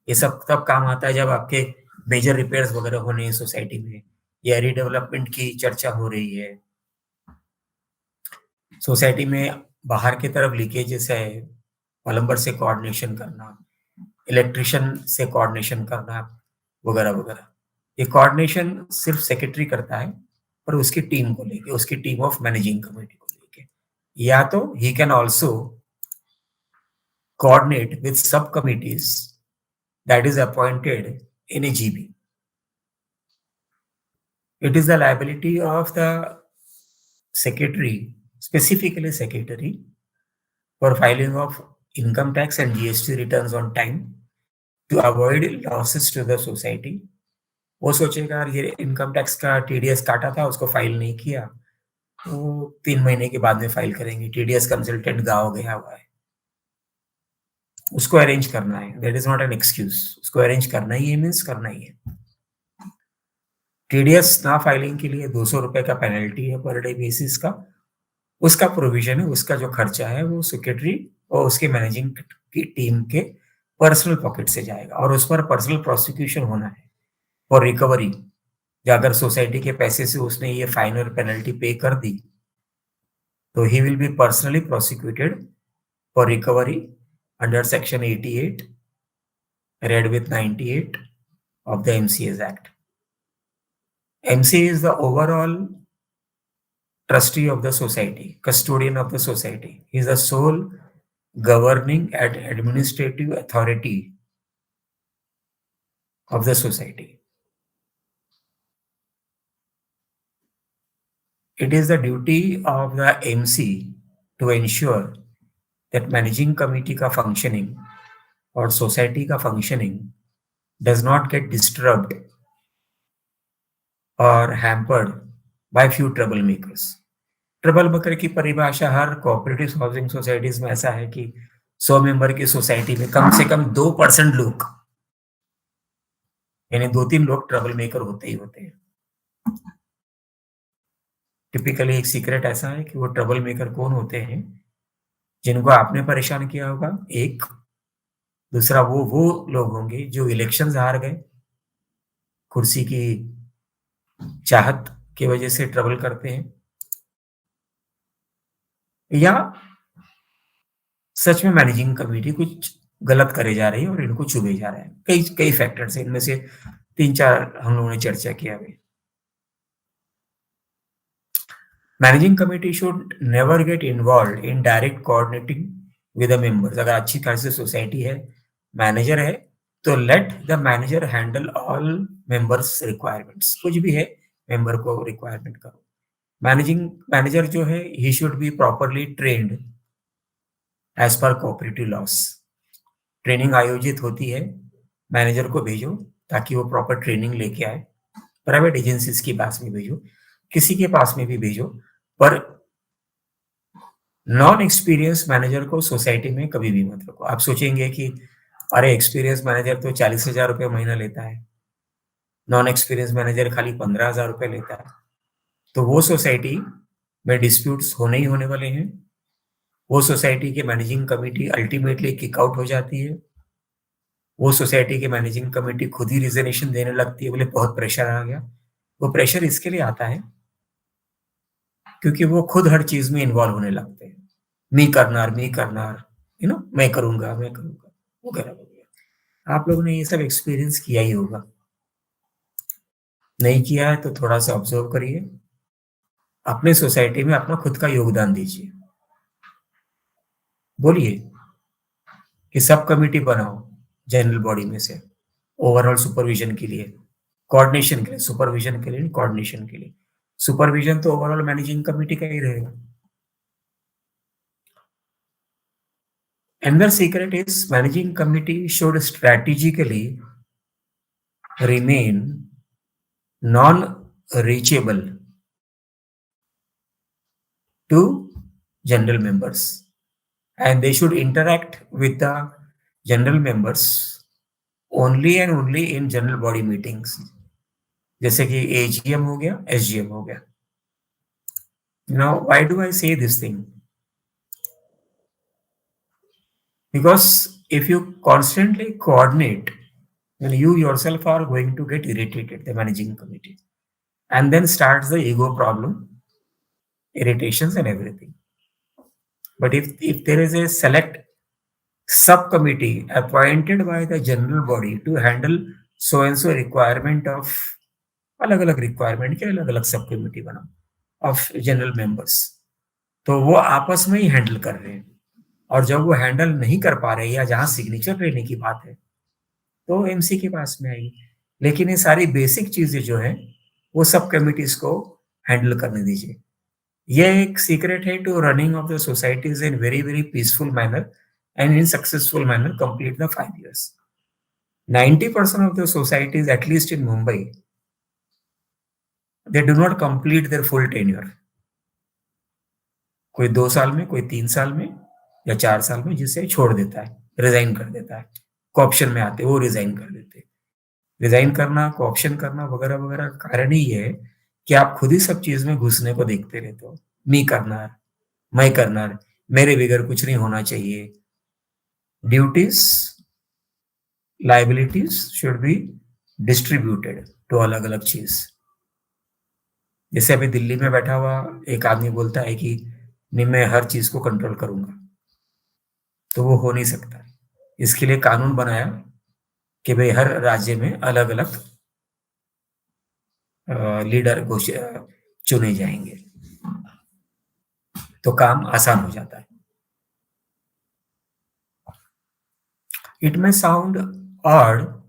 ये सब तब काम आता है जब आपके मेजर रिपेयर्स वगैरह होने हैं सोसाइटी में या रीडेवलपमेंट की चर्चा हो रही है, सोसाइटी में बाहर की तरफ लीकेजेस है, प्लम्बर से कोऑर्डिनेशन करना, इलेक्ट्रिशियन से कोऑर्डिनेशन करना वगैरह वगैरह। ये कोऑर्डिनेशन सिर्फ सेक्रेटरी करता है पर उसकी टीम को लेके, उसकी टीम ऑफ मैनेजिंग कमेटी को लेके, या तो he can also coordinate with sub committees that is appointed in a GB. It is the liability of the secretary, specifically secretary, for filing of income tax and GST returns on time to avoid losses to the society. वो सोचेगा यार ये income tax का TDS काटा था, उसको file नहीं किया, वो 3 महीने के बाद में फाइल करेंगे, टीडीएस कंसल्टेंट गाँव गया हुआ है, उसको अरेंज करना है, that is not an excuse, उसको अरेंज करना ही है, मीन्स करना ही है। टीडीएस ना फाइलिंग के लिए 200 रुपए का पेनल्टी है पर डे बेसिस का, उसका प्रोविजन है, उसका जो खर्चा है वो सेक्रेटरी और उसके मैनेजिंग की टीम के पर्सनल पॉकेट से जाएगा और उस पर पर्सनल प्रोसिक्यूशन होना है और रिकवरी। अगर सोसाइटी के पैसे से उसने ये फाइन और पेनल्टी पे कर दी तो he will be personally prosecuted for recovery under section 88 read with 98 of the MCA's Act. MCA is the overall trustee of the society, custodian of the society. He is the sole governing and administrative authority of the society. It is the duty of the MC to ensure that managing committee का functioning और society का functioning does not get disturbed or hampered by few troublemakers. Trouble maker की परिभाषा हर cooperative housing societies में ऐसा है कि 100 member की सोसाइटी में कम से कम 2% लोग, यानी 2-3 लोग ट्रबल मेकर होते ही होते हैं। टिपिकली एक सीक्रेट ऐसा है कि वो ट्रबल मेकर कौन होते हैं, जिनको आपने परेशान किया होगा, एक दूसरा वो लोग होंगे जो इलेक्शंस हार गए, कुर्सी की चाहत की वजह से ट्रबल करते हैं, या सच में मैनेजिंग कमेटी कुछ गलत करे जा रही है और इनको चुभे जा रहा है। कई कई फैक्टर्स हैं, इनमें से 3-4 हम लोगों ने चर्चा किया अभी। Managing committee should never get involve in direct coordinating with the members. अगर अच्छी खासी सोसाइटी है, मैनेजर है, तो let the manager handle all members requirements. कुछ भी है मेंबर को रिक्वायरमेंट करो। मैनेजर जो है, he should be properly trained as per cooperative laws. Training आयोजित होती है, मैनेजर को भेजो ताकि वो प्रॉपर ट्रेनिंग लेके आए। प्राइवेट एजेंसीज के पास में भेजो, किसी के पास में भी भेजो, पर नॉन एक्सपीरियंस मैनेजर को सोसाइटी में कभी भी मत रखो। आप सोचेंगे कि अरे एक्सपीरियंस मैनेजर तो 40,000 रुपये महीना लेता है, नॉन एक्सपीरियंस मैनेजर खाली 15,000 रुपये लेता है, तो वो सोसाइटी में डिस्प्यूट्स होने ही होने वाले हैं। वो सोसाइटी की managing committee ultimately kick out हो जाती है। वो सोसाइटी की मैनेजिंग कमेटी खुद ही रिजर्वेशन देने लगती है, बोले बहुत प्रेशर आ गया। वो प्रेशर इसके लिए आता है क्योंकि वो खुद हर चीज में इन्वॉल्व होने लगते हैं। मी करनार, मैं करूंगा वगैरह वगैरह। आप लोगों ने ये सब एक्सपीरियंस किया ही होगा, नहीं किया है तो थोड़ा सा ऑब्जर्व करिए, अपने सोसाइटी में अपना खुद का योगदान दीजिए। बोलिए कि सब कमेटी बनाओ जनरल बॉडी में से, ओवरऑल सुपरविजन के लिए, कोऑर्डिनेशन के लिए, सुपरविजन के लिए, कोऑर्डिनेशन के लिए। सुपरविजन तो ओवरऑल मैनेजिंग कमेटी का ही रहेगा। Another secret is managing committee should strategically remain non-reachable to general members, and they should interact with the general members only and only in general body meetings, जैसे कि AGM हो गया, SGM हो गया। Now, why do I say this thing? Because if you constantly coordinate, then you yourself are going to get irritated, the managing committee, and then starts the ego problem, irritations and everything. But if there is a select subcommittee appointed by the general body to handle so and so requirement of अलग अलग requirement के अलग अलग सब committee बनाओ of general members, तो वो आपस में ही हैंडल कर रहे हैं। और जब वो हैंडल नहीं कर पा रहे या जहां सिग्नेचर लेने की बात है तो एमसी के पास में आएगी। लेकिन ये सारी बेसिक चीजें जो है वो सब कमिटीज को हैंडल करने दीजिए। ये एक सीक्रेट है to running of the societies in very very peaceful manner and in successful manner complete the 5 years. 90% of the societies, at least in Mumbai, they do not complete their full tenure. कोई 2 साल में, कोई 3 साल में या 4 साल में जिसे छोड़ देता है, रिजाइन कर देता है. कोऑप्शन में आते वो रिजाइन कर देते. रिजाइन करना, कोऑप्शन करना वगैरह वगैरह कारण ही है कि आप खुद ही सब चीज में घुसने को देखते रहते हो. मी करना, मैं करना, मेरे बगैर कुछ नहीं होना चाहिए. Duties, liabilities should be distributed to अलग अलग चीज. जैसे अभी दिल्ली में बैठा हुआ एक आदमी बोलता है कि नहीं मैं हर चीज को कंट्रोल करूंगा, तो वो हो नहीं सकता. इसके लिए कानून बनाया कि भाई हर राज्य में अलग अलग लीडर चुने जाएंगे, तो काम आसान हो जाता है. इट में साउंड ऑड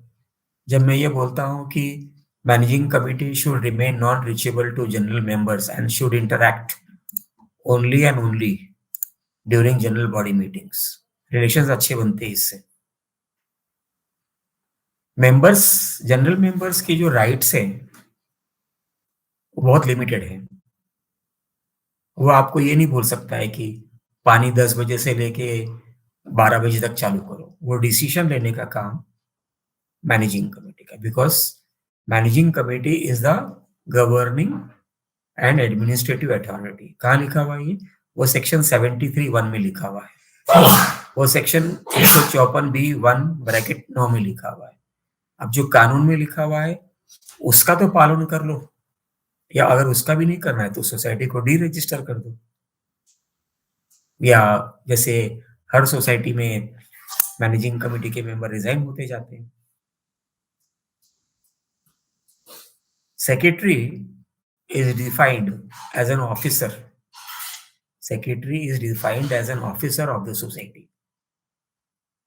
जब मैं ये बोलता हूं कि managing committee should remain non reachable to general members and should interact only and only during general body meetings. Relations अच्छे बनते हैं इससे. मेंबर्स, जनरल मेंबर्स की जो राइट्स हैं वो बहुत लिमिटेड है. वो आपको ये नहीं बोल सकता है कि पानी 10 बजे से लेके 12 बजे तक चालू करो. वो डिसीजन लेने का काम मैनेजिंग कमेटी का, because managing committee is the governing and administrative authority. कहाँ लिखा हुआ है ये? वो सेक्शन 73(1) में लिखा हुआ है. वो सेक्शन 154(b)(1) में लिखा हुआ है. अब जो कानून में लिखा हुआ है उसका तो पालन कर लो, या अगर उसका भी नहीं करना है तो सोसाइटी को डी रजिस्टर कर दो. या जैसे हर सोसाइटी में मैनेजिंग कमेटी के मेंबर रिजाइन होते जाते हैं. Secretary is defined as an officer. Secretary is defined as an officer of the society.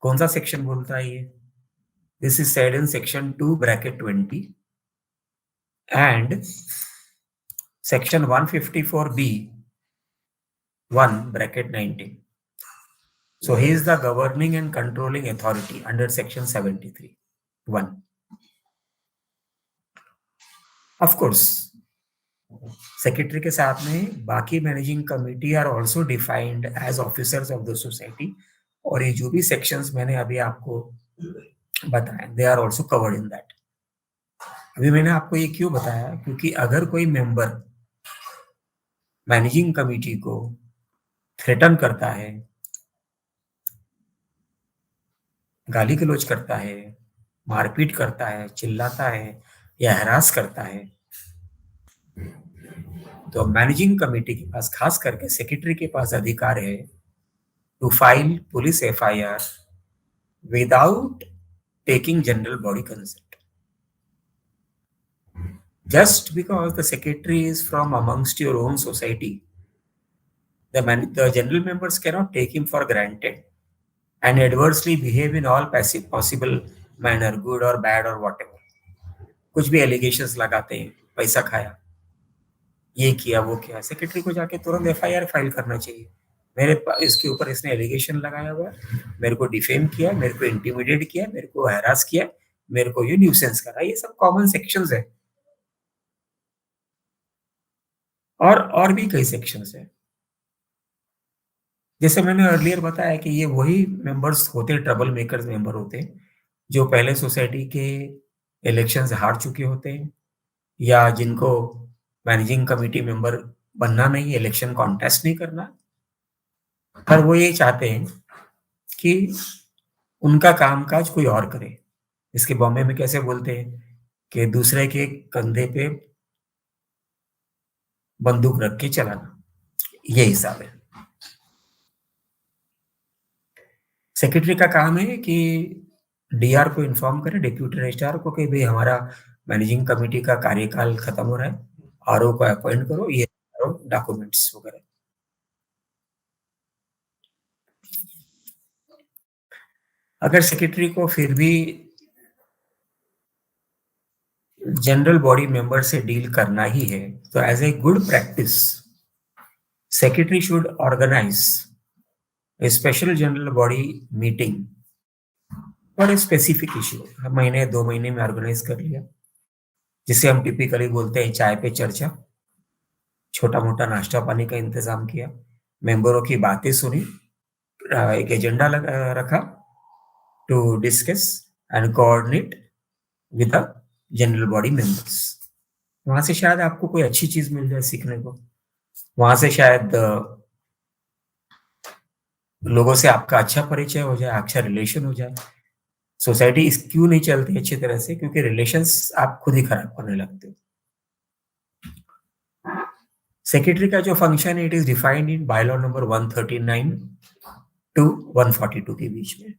कौन सा सेक्शन बोलता है ये? This is said in section 2(20) and section 154(b)(1)(19). So he is the governing and controlling authority under section 73(1). Of course, secretary के साथ में बाकी managing committee are also defined as officers of the society. और ये जो भी sections मैंने अभी आपको बताया, they are also covered in that. अभी मैंने आपको ये क्यों बताया? क्योंकि अगर कोई मेंबर मैनेजिंग कमेटी को थ्रेटन करता है, गाली गलौज करता है, मारपीट करता है, चिल्लाता है या हरास करता है, तो मैनेजिंग कमेटी के पास, खास करके सेक्रेटरी के पास अधिकार है to file police FIR without taking general body consent. Just because the secretary is from amongst your own society, the general members cannot take him for granted and adversely behave in all possible manner, good or bad or whatever. कुछ भी allegations लगाते हैं, पैसा खाया, ये किया, वो किया. सेक्रेटरी को जाके तुरंत एफआईआर फाइल करना चाहिए. मेरे इसके ऊपर इसने एलिगेशन लगाया हुआ, मेरे को डिफेम किया, मेरे को इंटिमिडेट किया, मेरे को हैरास किया, मेरे को ये न्यूसेंस करा. ये सब कॉमन सेक्शंस है. और भी कई सेक्शंस है. जैसे मैंने अर्लियर बताया कि ये वही मेंबर्स होते, ट्रबल मेकर्स मेंबर होते हैं, जो पहले सोसाइटी के इलेक्शंस हार चुके होते हैं, या जिनको मैनेजिंग कमेटी मेंबर बनना नहीं, इलेक्शन कॉन्टेस्ट नहीं करना, पर वो ये चाहते हैं कि उनका कामकाज कोई और करे. इसके बॉम्बे में कैसे बोलते हैं कि दूसरे के कंधे पे बंदूक रख के चलाना, ये हिसाब है. सेक्रेटरी का काम है कि डीआर को इन्फॉर्म करे, डिप्यूटी रजिस्ट्रार को, कि भाई हमारा मैनेजिंग कमेटी का कार्यकाल खत्म हो रहा है, आरओ को अपॉइंट करो, ये डॉक्यूमेंट्स वगैरह. अगर सेक्रेटरी को फिर भी जनरल बॉडी मेंबर से डील करना ही है, तो as a good practice secretary should organise a special general body meeting और ए स्पेसिफिक इश्यू महीने 2 महीने में ऑर्गेनाइज कर लिया, जिसे हम टिपिकली बोलते हैं चाय पे चर्चा। छोटा मोटा नाश्ता पानी का इंतजाम किया, मेंबरों की बातें सुनी, एक एजेंडा रखा to discuss and coordinate with the general body members. वहां से शायद आपको कोई अच्छी चीज मिल जाए सीखने को। वहां से शायद लोगों से आपका अच्छा परिचय हो जाए, अच्छा रिलेशन हो जाए। सोसाइटी क्यों नहीं चलती अच्छी तरह से? क्योंकि रिलेशंस आप खुद ही खराब करने लगते हो। सेक्रेटरी का जो फंक्शन है, it is defined in bylaw number 139 to 142 के बीच में।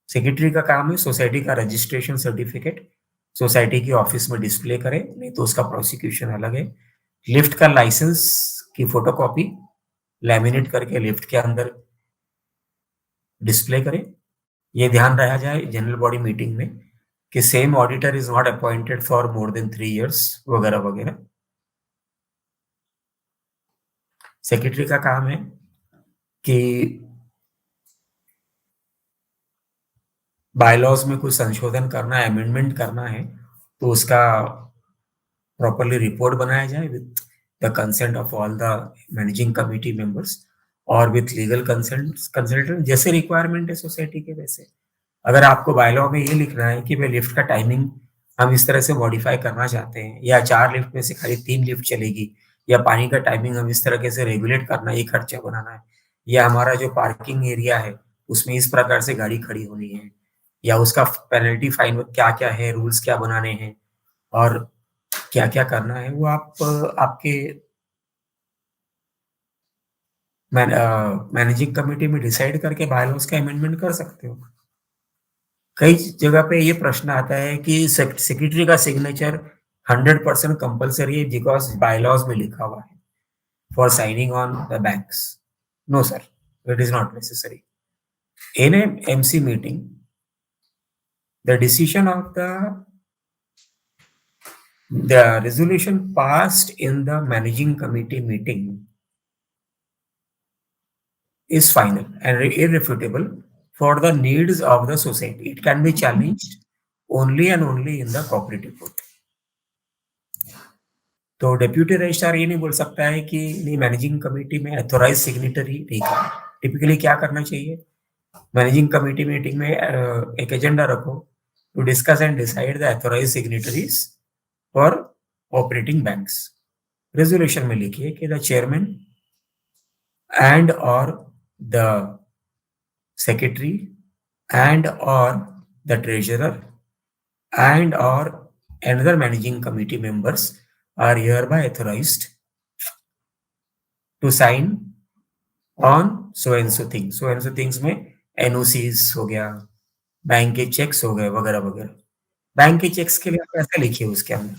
सेक्रेटरी का काम है सोसाइटी का रजिस्ट्रेशन सर्टिफिकेट सोसाइटी के ऑफिस में डिस्प्ले करे, नहीं तो उसका प्रोसिक्यूशन अलग है। लिफ्ट का लाइसेंस की फोटोकॉपी लैमिनेट करके लिफ्ट के अंदर डिस्प्ले करे। ये ध्यान रहा जाए जनरल बॉडी मीटिंग में कि same auditor is not appointed for more than 3 years वगैरह वगैरह। सेक्रेटरी का काम है कि बायलॉज में कुछ संशोधन करना है, अमेंडमेंट करना है, तो उसका प्रॉपरली रिपोर्ट बनाया जाए with the consent of all the managing committee members और विथ लीगल कंसल्टेंट, जैसे रिक्वायरमेंट है सोसाइटी के वैसे। अगर आपको बायलॉ में ये लिखना है कि भाई लिफ्ट का टाइमिंग हम इस तरह से मॉडिफाई करना चाहते हैं, या 4 लिफ्ट में से खाली 3 लिफ्ट चलेगी, या पानी का टाइमिंग हम इस तरह से रेगुलेट करना है, ये खर्चा बनाना है, या हमारा जो पार्किंग एरिया है उसमें इस प्रकार से गाड़ी खड़ी होनी है, या उसका पेनल्टी फाइन क्या क्या है, रूल्स क्या बनाने हैं और क्या क्या करना है, वो आप आपके मैनेजिंग कमेटी में डिसाइड करके बायलॉज का अमेंडमेंट कर सकते हो। कई जगह पे ये प्रश्न आता है कि सेक्रेटरी का सिग्नेचर 100% कंपलसरी है बिकॉज बायलॉज में लिखा हुआ है for signing on the banks. No sir, it is not necessary. In a MC meeting the decision of the resolution passed in the managing committee meeting is final and irrefutable for the needs of the society. It can be challenged only and only in the cooperative court. तो deputy registrar ये नहीं बोल सकता है कि नहीं managing committee में authorise signatory नहीं करना। टिपिकली क्या करना चाहिए? मैनेजिंग कमेटी मीटिंग में एक एजेंडा रखो to discuss and decide the authorise signatories for operating banks. Resolution में लिखिए कि the chairman and or the secretary and or the treasurer and or another managing committee members are hereby authorized to sign on so and so things। so and so things में NOCs हो गया, bank के checks हो गए वगैरह वगैरह। Bank के checks के लिए आप ऐसा लिखिए उसके अंदर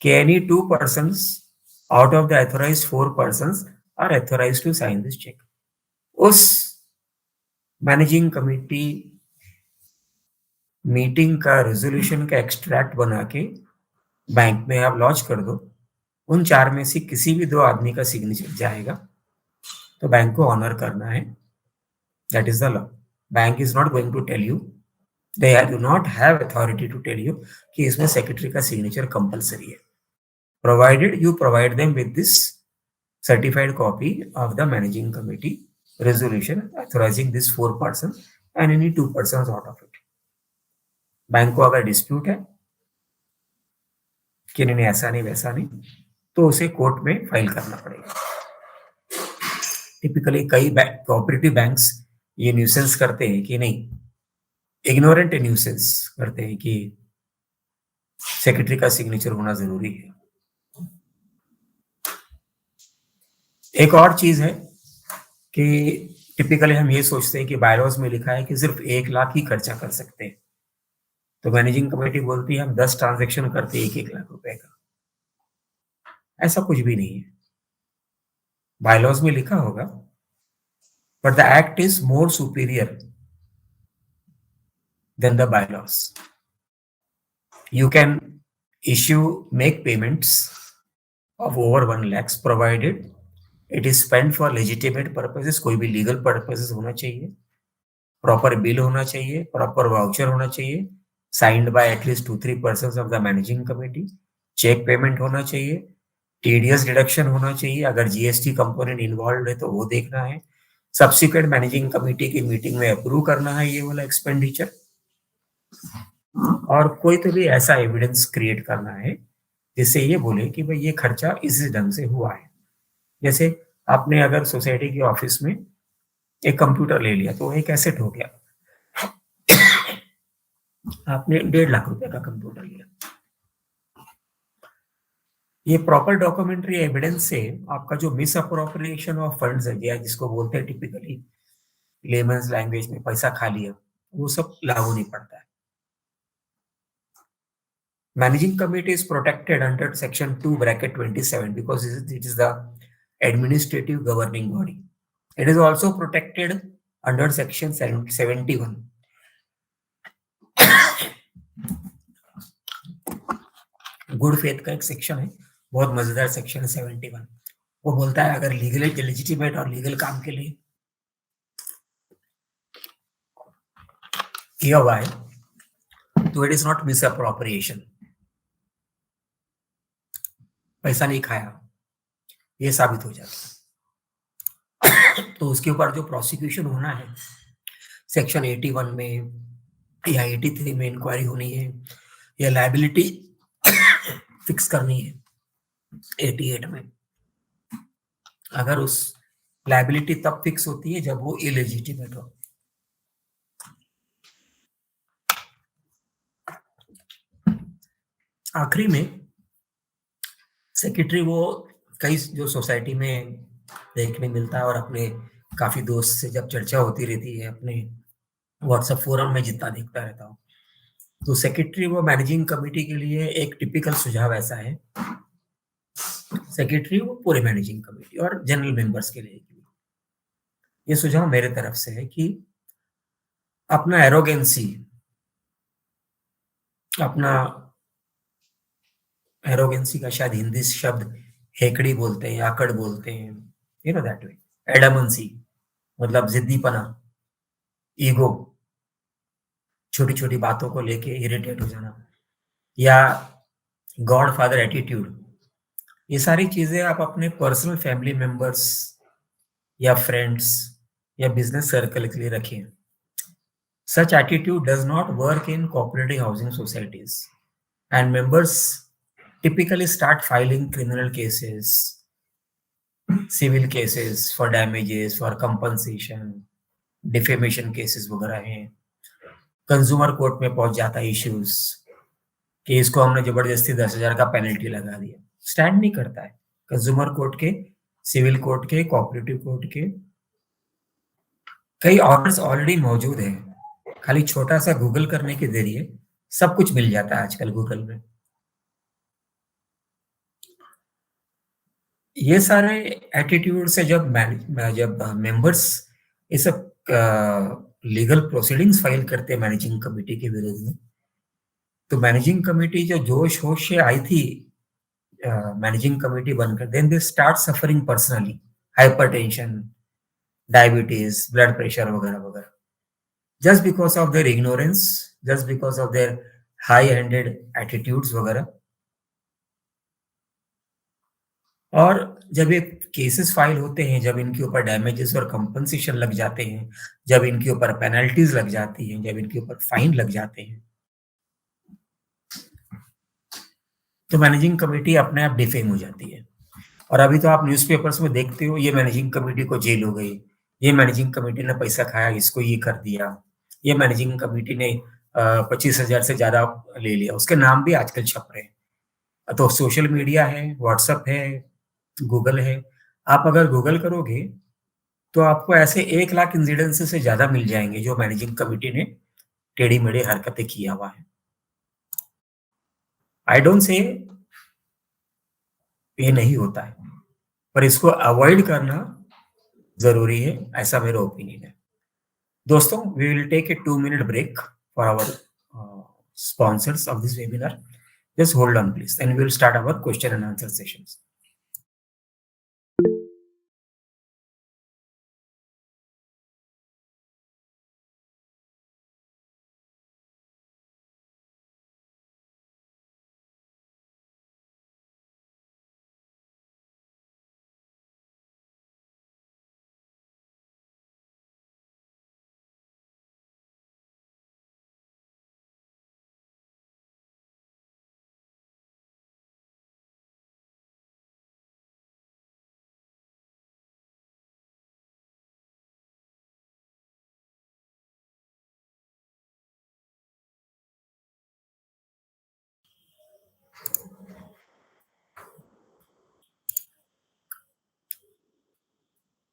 कि any 2 persons out of the authorized 4 persons are authorized to sign this check। उस मैनेजिंग कमेटी मीटिंग का रेजोल्यूशन का एक्सट्रैक्ट बना के बैंक में आप लॉन्च कर दो। उन 4 में से किसी भी 2 आदमी का सिग्नेचर जाएगा तो बैंक को ऑनर करना है। That is the law. Bank is not going to tell you, they do not have authority to tell you कि इसमें सेक्रेटरी का सिग्नेचर कंपलसरी है, provided you provide them with this certified copy of the managing committee resolution authorizing this 4 persons and any 2 persons out of it। Bank को अगर dispute है कि नहीं ऐसा नहीं वैसा नहीं, तो उसे कोर्ट में फाइल करना पड़ेगा। टिपिकली कई कोऑपरेटिव बैंक्स ये न्यूसेंस करते हैं कि नहीं, इग्नोरेंट न्यूसेंस करते हैं कि सेक्रेटरी का सिग्नेचर होना जरूरी है। एक और चीज है कि टिपिकली हम ये सोचते हैं कि बायलॉज में लिखा है कि सिर्फ 1 लाख ही खर्चा कर सकते हैं, तो मैनेजिंग कमेटी बोलती है हम 10 ट्रांजैक्शन करते हैं 1-1 लाख रुपए का। ऐसा कुछ भी नहीं है, बायलॉज में लिखा होगा, but the act is more superior than the bylaws. You can issue make payments of over 1 lakhs provided it is spend for legitimate purposes, कोई भी लीगल पर्पसेस होना चाहिए, प्रॉपर बिल होना चाहिए, प्रॉपर वाउचर होना चाहिए, signed by at least 2-3 person of the managing committee, cheque payment होना चाहिए, टीडीएस डिडक्शन होना चाहिए, अगर जीएसटी कंपोनेंट इन्वॉल्व है तो वो देखना है, सब्सिक्वेंट मैनेजिंग कमेटी की मीटिंग में अप्रूव करना है ये वाला एक्सपेंडिचर, और कोई तो भी ऐसा एविडेंस क्रिएट करना है जिससे ये बोले कि भाई ये खर्चा इस ढंग से हुआ है। जैसे आपने अगर सोसाइटी के ऑफिस में एक कंप्यूटर ले लिया तो वो एक एसेट हो गया, आपने 1.5 लाख रुपए का कंप्यूटर लिया, ये प्रॉपर डॉक्यूमेंट्री एविडेंस से आपका जो मिस अप्रोप्रिएशन ऑफ फंड्स है या जिसको बोलते हैं टिपिकली लेमन्स लैंग्वेज में पैसा खा लिया, वो सब लागू नहीं पड़ता है। Managing committee is protected under section 2 bracket 27 because it is the administrative governing body. It is also protected under section 71. Good faith का एक सेक्शन है, बहुत मजेदार सेक्शन 71। वो बोलता है अगर लीगल लेजिटिमेट और लीगल काम के लिए किया हुआ है तो it is not miss appropriation, पैसा नहीं खाया ये साबित हो जाता है। तो उसके ऊपर जो प्रोसिक्यूशन होना है सेक्शन 81 में या 83 में इंक्वायरी होनी है, या लायबिलिटी फिक्स करनी है 88 में, अगर उस लायबिलिटी तब फिक्स होती है जब वो इलेजिटिमेट हो। आखिरी में सेक्रेटरी वो कई जो सोसाइटी में देखने मिलता है और अपने काफी दोस्त से जब चर्चा होती रहती है अपने व्हाट्सएप फोरम में जितना देखता रहता हूँ, तो सेक्रेटरी वो मैनेजिंग कमेटी के लिए एक टिपिकल सुझाव ऐसा है, सेक्रेटरी वो पूरे मैनेजिंग कमेटी और जनरल मेंबर्स के लिए ये सुझाव मेरे तरफ से है कि अपना एरोगेंसी, अपना एरोगेंसी का शायद हिंदी शब्द हेकड़ी बोलते हैं, आकड़ बोलते हैं, यू नो दैट वे, एडमंसी मतलब जिद्दीपना, ईगो, छोटी छोटी बातों को लेके इरिटेट हो जाना, या गॉड फादर एटीट्यूड, ये सारी चीजें आप अपने पर्सनल फैमिली मेंबर्स या फ्रेंड्स या बिजनेस सर्कल के लिए रखें। Such attitude does not work in cooperative housing societies and members typically start filing criminal cases, civil cases for damages, for compensation, defamation cases वगैरह हैं, कंज्यूमर कोर्ट में पहुंच जाता है इश्यूज कि इसको हमने जबरदस्ती 10,000 का पेनल्टी लगा दिया, स्टैंड नहीं करता है। कंज्यूमर कोर्ट के, सिविल कोर्ट के, कोऑपरेटिव कोर्ट के कई ऑर्डर्स ऑलरेडी मौजूद हैं, खाली छोटा सा गूगल करने के जरिए सब कुछ मिल जाता है आजकल गूगल में। ये सारे एटीट्यूड से जब मेंबर्स ये सब लीगल प्रोसीडिंग्स फाइल करते हैं मैनेजिंग कमेटी के विरुद्ध में, तो मैनेजिंग कमेटी जो जोश होश से आई थी मैनेजिंग कमेटी बनकर, then they start suffering personally, hypertension, diabetes, blood pressure वगैरह वगैरह, just because of their ignorance, just because of their high handed attitudes वगैरह। और जब ये केसेस फाइल होते हैं, जब इनके ऊपर डैमेजेस और कंपनसेशन लग जाते हैं, जब इनके ऊपर पेनल्टीज लग जाती हैं, जब इनके ऊपर फाइन लग जाते हैं, तो मैनेजिंग कमेटी अपने आप डिफेम हो जाती है। और अभी तो आप न्यूज़पेपर्स में देखते हो, ये मैनेजिंग कमेटी को जेल हो गई, ये मैनेजिंग कमेटी ने पैसा खाया, इसको ये कर दिया, ये मैनेजिंग कमेटी ने 25,000 से ज्यादा ले लिया, उसके नाम भी आजकल छप रहे हैं। तो सोशल मीडिया है, व्हाट्सएप है, गूगल है, आप अगर गूगल करोगे तो आपको ऐसे 1 लाख इंसिडेंसेस से ज्यादा मिल जाएंगे जो मैनेजिंग कमेटी ने टेढ़ी मेढ़ी हरकतें किया हुआ है। आई डोंट से ये नहीं होता है, पर इसको अवॉइड करना जरूरी है, ऐसा मेरा ओपिनियन है। दोस्तों, we will take a 2 minute break for our sponsors of this webinar. Just hold on please, and we will start our question and answer sessions.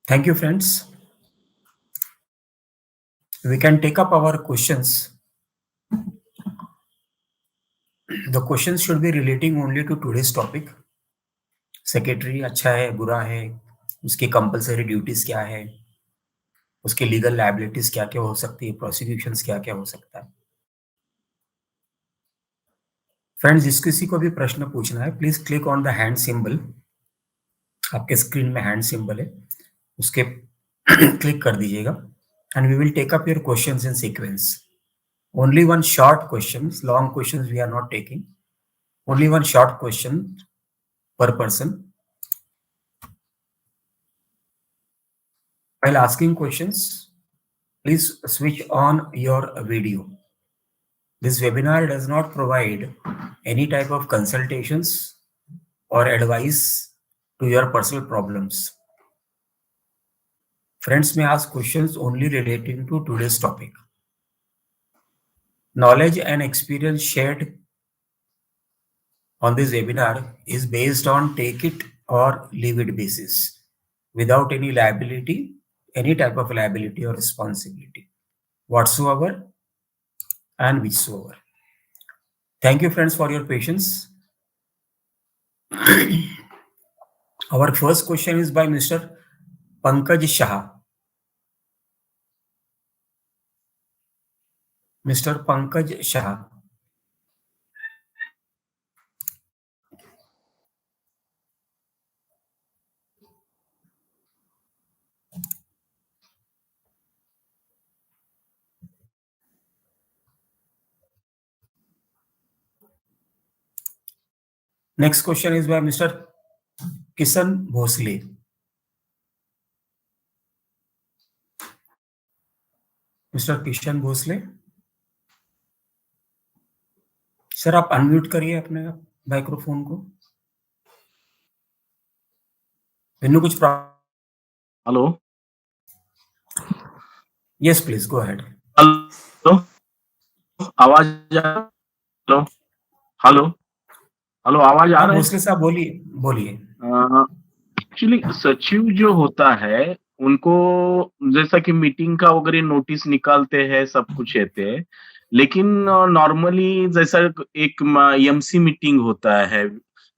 Thank you, friends. We can take up our questions. The questions should be relating only to today's topic. Secretary अच्छा है, बुरा है, उसकी compulsory duties क्या है, उसके legal liabilities क्या क्या हो सकती है, प्रोसिक्यूशंस क्या क्या हो सकता है. फ्रेंड्स, जिस किसी को भी प्रश्न पूछना है, please click on the hand symbol. आपके स्क्रीन में हैंड सिंबल है, उसके क्लिक कर दीजिएगा and we will take up your questions in sequence. Only one short questions, long questions we are not taking. Only one short question per person. While asking questions, please switch on your video. This webinar does not provide any type of consultations or advice to your personal problems. Friends may ask questions only relating to today's topic. Knowledge and experience shared on this webinar is based on take it or leave it basis, without any liability, any type of liability or responsibility whatsoever and whichsoever. Thank you, friends, for your patience. Our first question is by Mr. Pankaj Shah. Mr. Pankaj Shah. Next question is by Mr. Kisan Bhosle. Mr. Kishan Bhosle. Sir आप unmute करिए अपने microphone को. इन्हों कुछ hello. Yes please go ahead. Hello, आवाज hello hello hello आवाज आ रहा है? भोसले साहब बोलिए बोलिए. एक्चुअली सचिव जो होता है उनको जैसा कि मीटिंग का वगैरह नोटिस निकालते हैं, सब कुछ रहते हैं, लेकिन नॉर्मली जैसा एक एमसी मीटिंग होता है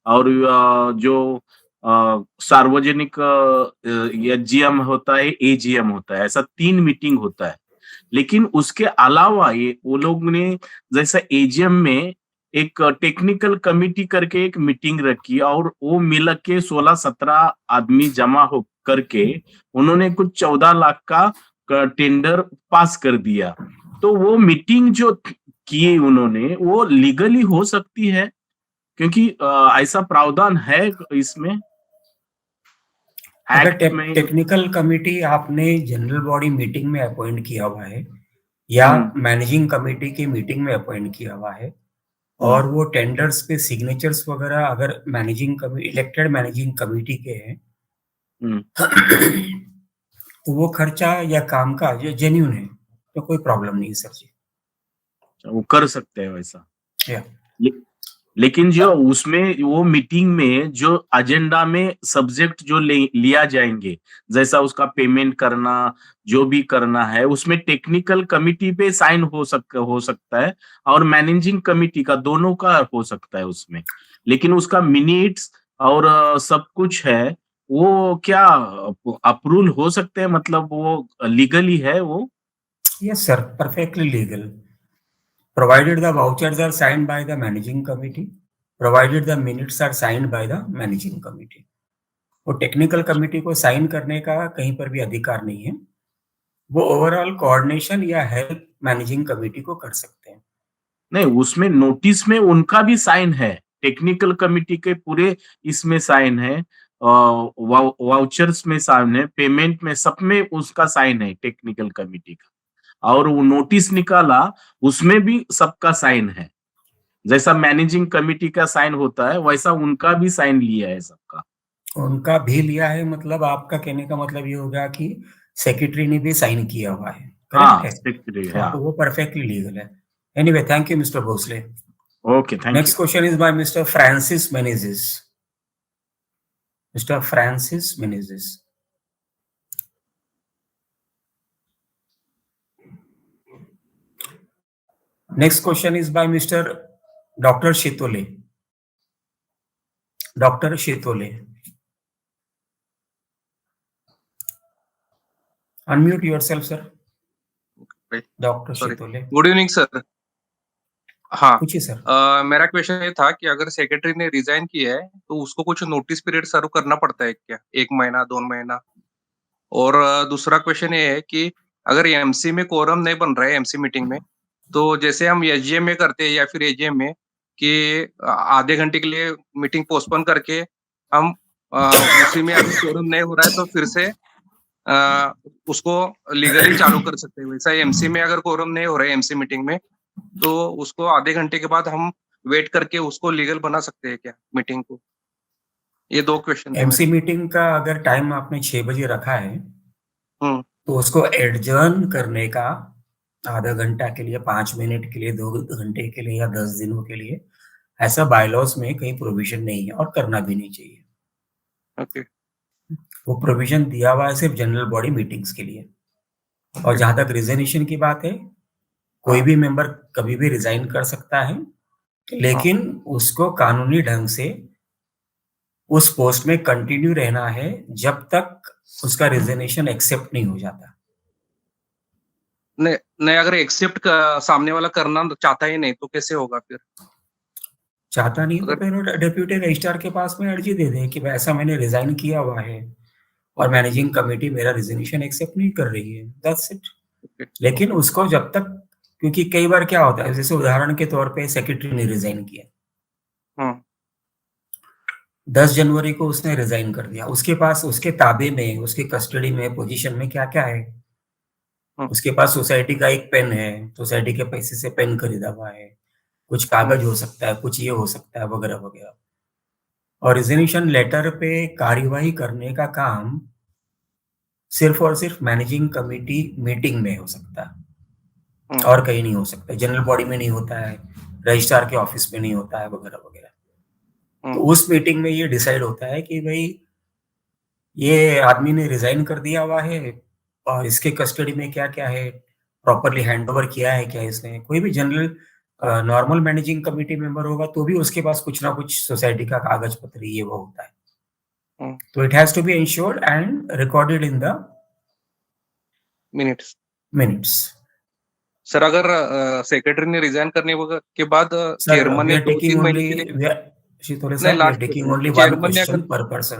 और जो सार्वजनिक एजीएम होता है, एजीएम होता है, ऐसा 3 मीटिंग होता है. लेकिन उसके अलावा ये वो लोग ने जैसा एजीएम में एक टेक्निकल कमिटी करके एक मीटिंग रखी और वो मिल के 16-17 आदमी जमा हो करके उन्होंने कुछ 14 लाख का टेंडर पास कर दिया. तो वो मीटिंग जो की उन्होंने वो लीगली हो सकती है, क्योंकि ऐसा प्रावधान है इसमें. अगर टेक्निकल कमिटी आपने जनरल बॉडी मीटिंग में अपॉइंट किया हुआ है या मैनेजिंग कमेटी की मीटिंग में अपॉइंट किया हुआ है और वो टेंडर्स पे सिग्नेचर्स वगैरह अगर इलेक्टेड मैनेजिंग कमेटी के हैं तो वो खर्चा या काम का जो जेन्युइन है तो कोई प्रॉब्लम नहीं सर जी, वो कर सकते हैं वैसा. या लेकिन जो उसमें वो मीटिंग में जो एजेंडा में सब्जेक्ट जो लिया जाएंगे, जैसा उसका पेमेंट करना, जो भी करना है, उसमें टेक्निकल कमिटी पे साइन हो सकता है और मैनेजिंग कमिटी का, दोनों का हो सकता है उसमें. लेकिन उसका मिनट्स और सब कुछ है, वो क्या अप्रूवल हो सकते हैं? मतलब वो लीगली है वो? Yes sir, perfectly legal, provided the vouchers are signed by the managing committee, provided the minutes are signed by the managing committee. वो टेक्निकल कमिटी को साइन करने का कहीं पर भी अधिकार नहीं है, वो ओवरऑल कोऑर्डिनेशन या हेल्प मैनेजिंग कमिटी को कर सकते हैं. नहीं, उसमें नोटिस में उनका भी साइन है, टेक्निकल कमिटी के पूरे इसमें साइन है, वाउचर्स में साइन है, पेमेंट में, सब में उसका साइन है टेक्निकल कमिटी का. और वो नोटिस निकाला उसमें भी सबका साइन है. जैसा मैनेजिंग कमिटी का साइन होता है वैसा उनका भी साइन लिया है सबका. उनका भी लिया है, मतलब आपका कहने का मतलब ये होगा कि सेक्रेटरी ने भी साइन किया हुआ है, करेक्ट है? सेक्रेटरी, तो वो परफेक्टली लीगल है. Anyway, thank you mister Bhosale. Okay, thank you. Next question is by mister Francis Menezes. Mister Francis Menezes. Next question is by Mr. Dr. Shitole. Dr. Shitole. Unmute yourself, sir. Right. Dr. Sorry. Shitole. Good evening sir. हाँ, पूछिए sir. मेरा question ये था कि अगर सेक्रेटरी ने resign किया है तो उसको कुछ नोटिस पीरियड सर्व करना पड़ता है क्या? 1 महीना, 2 महीना? और दूसरा क्वेश्चन ये है कि अगर एमसी में कोरम नहीं बन रहा है एमसी मीटिंग में, तो जैसे हम एसजीएम में करते हैं या फिर एजीएम में कि आधे घंटे के लिए मीटिंग पोस्टपोन करके हम उसी में अगर कोरम नहीं हो रहा है तो फिर से उसको लीगली चालू कर सकते हैं। वैसा एमसी में अगर कोरम नहीं हो रहा है एमसी मीटिंग में, तो उसको आधे घंटे के बाद हम वेट करके उसको लीगल बना सकते हैं क्या मीटिंग को? ये 2 क्वेश्चन थे एमसी मेरे। मीटिंग का अगर टाइम आपने 6 बजे रखा है, तो उसको एडजर्न करने का आधा घंटा के लिए, 5 मिनट के लिए, 2 घंटे के लिए या 10 दिनों के लिए, ऐसा बायलॉज में कहीं प्रोविजन नहीं है और करना भी नहीं चाहिए। ओके। वो प्रोविजन दिया हुआ है सिर्फ जनरल बॉडी मीटिंग्स के लिए। और जहां तक रिजाइनेशन की बात है, कोई भी मेंबर कभी भी रिजाइन कर सकता है, लेकिन उसको कानूनी ढंग से उस पोस्ट में कंटिन्यू रहना है जब तक उसका रिजाइनेशन एक्सेप्ट नहीं हो जाता। नहीं, अगर एक्सेप्ट सामने वाला करना चाहता ही नहीं तो कैसे होगा फिर? चाहता नहीं तो फिर डेप्यूटी रजिस्ट्रार के पास में अर्जी दे दे कि ऐसा मैंने रिजाइन किया हुआ है और मैनेजिंग कमेटी मेरा रिजाइनेशन एक्सेप्ट नहीं कर रही है, दैट्स इट। लेकिन उसको जब तक, क्योंकि कई बार क्या होता है, जैसे उदाहरण के तौर पे सेक्रेटरी ने रिजाइन किया, 10 जनवरी को उसने रिजाइन कर दिया, उसके पास उसके ताबे में, उसके कस्टडी में, पोजीशन में क्या क्या है? उसके पास सोसाइटी का एक पेन है, सोसाइटी के पैसे से पेन खरीदा हुआ है, कुछ कागज हो सकता है, कुछ ये हो सकता है, वगैरह वगैरह। और रिजाइनेशन लेटर पे कार्यवाही करने का काम सिर्फ और सिर्फ मैनेजिंग कमेटी मीटिंग में हो सकता है और कहीं नहीं हो सकता। जनरल बॉडी में नहीं होता है, रजिस्ट्रार के ऑफिस में नहीं होता है, वगैरह वगैरह। तो उस मीटिंग में ये डिसाइड होता है कि भाई ये आदमी ने रिजाइन कर दिया हुआ है और इसके कस्टडी में क्या क्या है, प्रॉपरली हैंड ओवर किया है क्या इसने। कोई भी general normal managing committee member होगा तो भी उसके पास कुछ ना कुछ सोसाइटी का कागज पत्र ये वो होता है। तो it has to be insured and recorded in the minutes. Sir, अगर सेक्रेटरी ने रिजाइन करने के बाद चेयरमैन ने 2-3 महीने के लिए Shitole sir, we are taking only one question per person.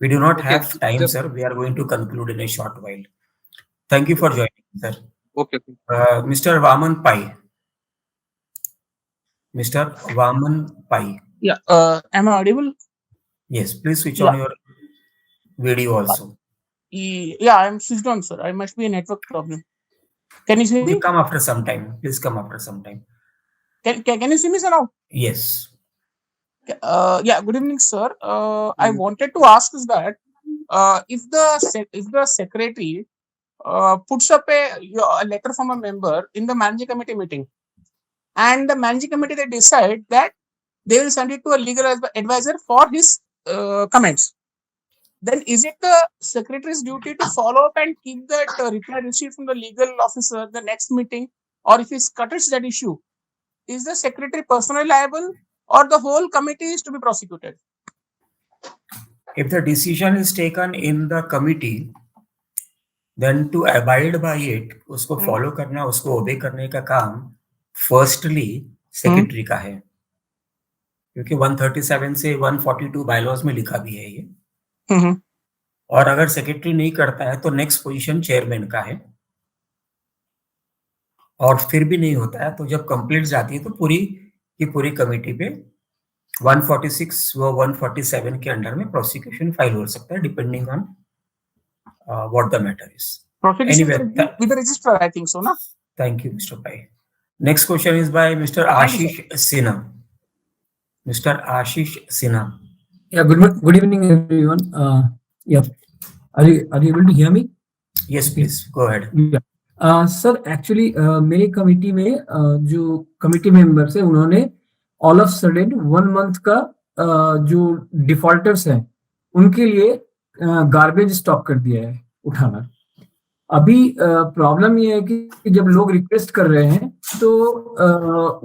We do not have time, sir. We are going to conclude in a short while. Thank you for joining, sir. Okay. Mr. Vaman Pai. Mr. Vaman Pai. Yeah. Am I audible? Yes. Please switch on your video also. Yeah, I'm switched on, sir. I must be a network problem. Can you see me? Come after some time. Please come after some time. Can you see me, sir, now? Yes. Yeah. Good evening, sir. I wanted to ask is that if the secretary puts up a letter from a member in the managing committee meeting, and the managing committee they decide that they will send it to a legal advisor for his comments, then is it the secretary's duty to follow up and keep that reply received from the legal officer the next meeting? Or if he scuttles that issue, is the secretary personally liable or the whole committee is to be prosecuted? If the decision is taken in the committee, then to abide by it, उसको follow करना, उसको obey करने का काम firstly secretary का है, क्योंकि 137 से 142 बायलॉज में लिखा भी है ये। और अगर सेक्रेटरी नहीं करता है तो नेक्स्ट पोजीशन चेयरमैन का है, और फिर भी नहीं होता है तो जब कंप्लीट जाती है तो पूरी की पूरी कमेटी पे 146 व 147 के अंडर में प्रोसिक्यूशन फाइल हो सकता है, depending on what the matter is. With the registrar, I think so, na? Thank you, Mr. Pai. Next question is by Mr. Ashish Sinha. Mr. Ashish Sinha. Yeah, good evening, everyone. Yeah, are you able to hear me? Yes, please go ahead. Yeah. Sir actually मेरी committee में जो committee members है उन्होंने all of sudden 1 month का जो defaulters हैं उनके लिए गार्बेज स्टॉप कर दिया है उठाना। अभी प्रॉब्लम ये है कि जब लोग रिक्वेस्ट कर रहे हैं तो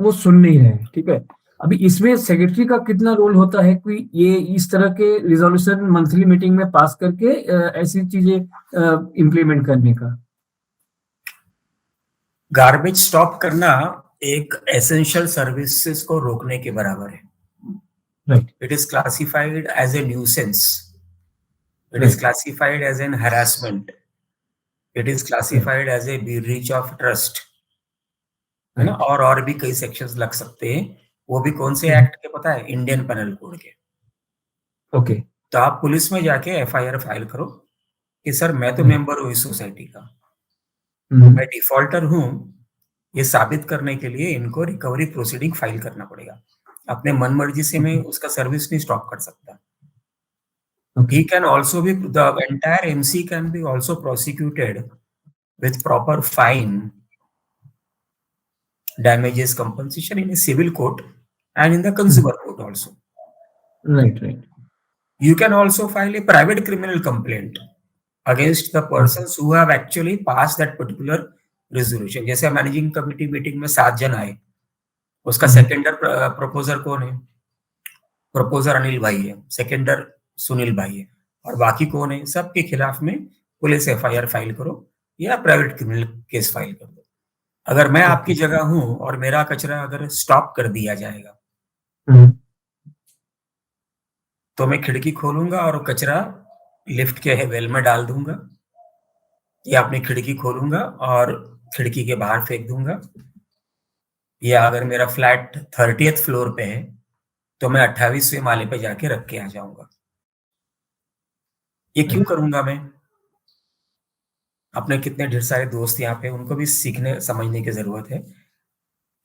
वो सुन नहीं रहे हैं, ठीक है। अभी इसमें सेक्रेटरी का कितना रोल होता है कि ये इस तरह के रिजोल्यूशन मंथली मीटिंग में पास करके ऐसी चीजें इम्प्लीमेंट करने का? गार्बेज स्टॉप करना एक एसेंशियल सर्विसेज को रोकने के बराबर है। Right, It is classified as a nuisance. It is Right. classified as an harassment. It is classified as a breach of trust. है ना? और भी कई सेक्शंस लग सकते हैं। वो भी कौन से एक्ट के पता है? इंडियन पेनल कोड के। ओके, तो आप पुलिस में जाके एफआईआर फाइल करो कि सर मैं तो हम्म। मेंबर हूँ इस सोसाइटी का, मैं डिफॉल्टर हूँ, ये साबित करने के लिए इनको रिकवरी प्रोसीडिंग फाइल करना पड़ेगा। अपने मन मर्जी से मैं उसका सर्विस नहीं स्टॉप कर सकता। He can also be, the entire MC can be also prosecuted with proper fine, damages compensation in a civil court and in the consumer court also. Right right, You can also file a private criminal complaint against the persons who have actually passed that particular resolution. जैसे managing committee meeting में 7 जन आए, उसका सेकेंडर proposer कौन है? Proposer Anil भाई है, सेकेंडर सुनील भाई है, और बाकी कौन है? सबके खिलाफ में पुलिस एफआईआर फाइल करो या प्राइवेट क्रिमिनल केस फाइल कर दो। अगर मैं आपकी जगह हूं और मेरा कचरा अगर स्टॉप कर दिया जाएगा तो मैं खिड़की खोलूंगा और कचरा लिफ्ट के वेल में डाल दूंगा, या अपनी खिड़की खोलूंगा और खिड़की के बाहर फेंक दूंगा, या अगर मेरा फ्लैट 30th फ्लोर पे है तो मैं 28वें माले पे जाके रख के आ जाऊंगा। ये क्यों करूंगा मैं? अपने कितने ढेर सारे दोस्त यहाँ पे, उनको भी सीखने समझने की जरूरत है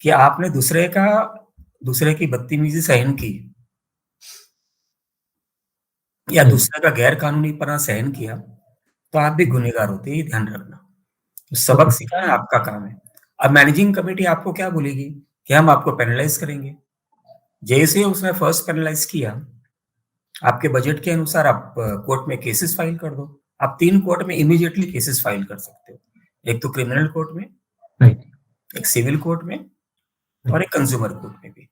कि आपने दूसरे की बदतमीजी सहन की या दूसरे का गैर कानूनीपना सहन किया तो आप भी गुनहगार होते हैं, ये ध्यान रखना। तो सबक सिखाना आपका काम है। अब मैनेजिंग कमेटी आपको क्या बोलेगी कि हम आपको पेनलाइज करेंगे। जैसे उसने फर्स्ट पेनलाइज किया, आपके बजट के अनुसार आप कोर्ट में केसेस फाइल कर दो। आप 3 कोर्ट में इमीडिएटली केसेस फाइल कर सकते हो, एक तो क्रिमिनल कोर्ट में, राइट, एक सिविल कोर्ट में और एक कंज्यूमर कोर्ट में भी।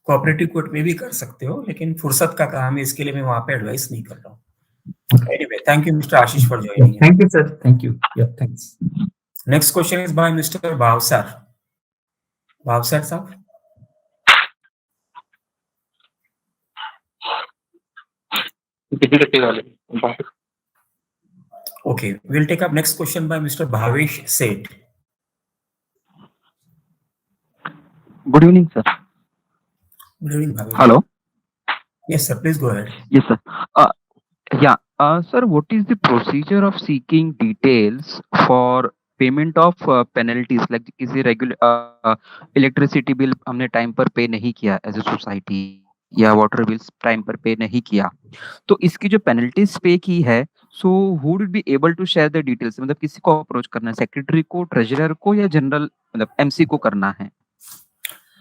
कोऑपरेटिव कोर्ट में भी कर सकते हो, लेकिन फुर्सत का काम है, इसके लिए मैं वहां पे एडवाइस नहीं कर रहा हूँ। Anyway, thank you, Mr. Ashish, for joining. Thank you sir, thank you, thanks. Next question is by Mr. Bhavsar. Bhavsar साहब, okay, we'll take up next question by Mr. Bhavesh Seth. Good evening, sir. Good evening, Bhavesh. Hello. Yes, sir. Please go ahead. Yes, sir. Sir, what is the procedure of seeking details for payment of penalties, like किसी regular electricity bill हमने time पर pay नहीं किया as a society, या water bills time पर pay नहीं किया, तो इसकी जो penalties pay की है, so who would be able to share the details? मतलब किसी को approach करना है, secretary को, treasurer को, या general मतलब MC को करना है?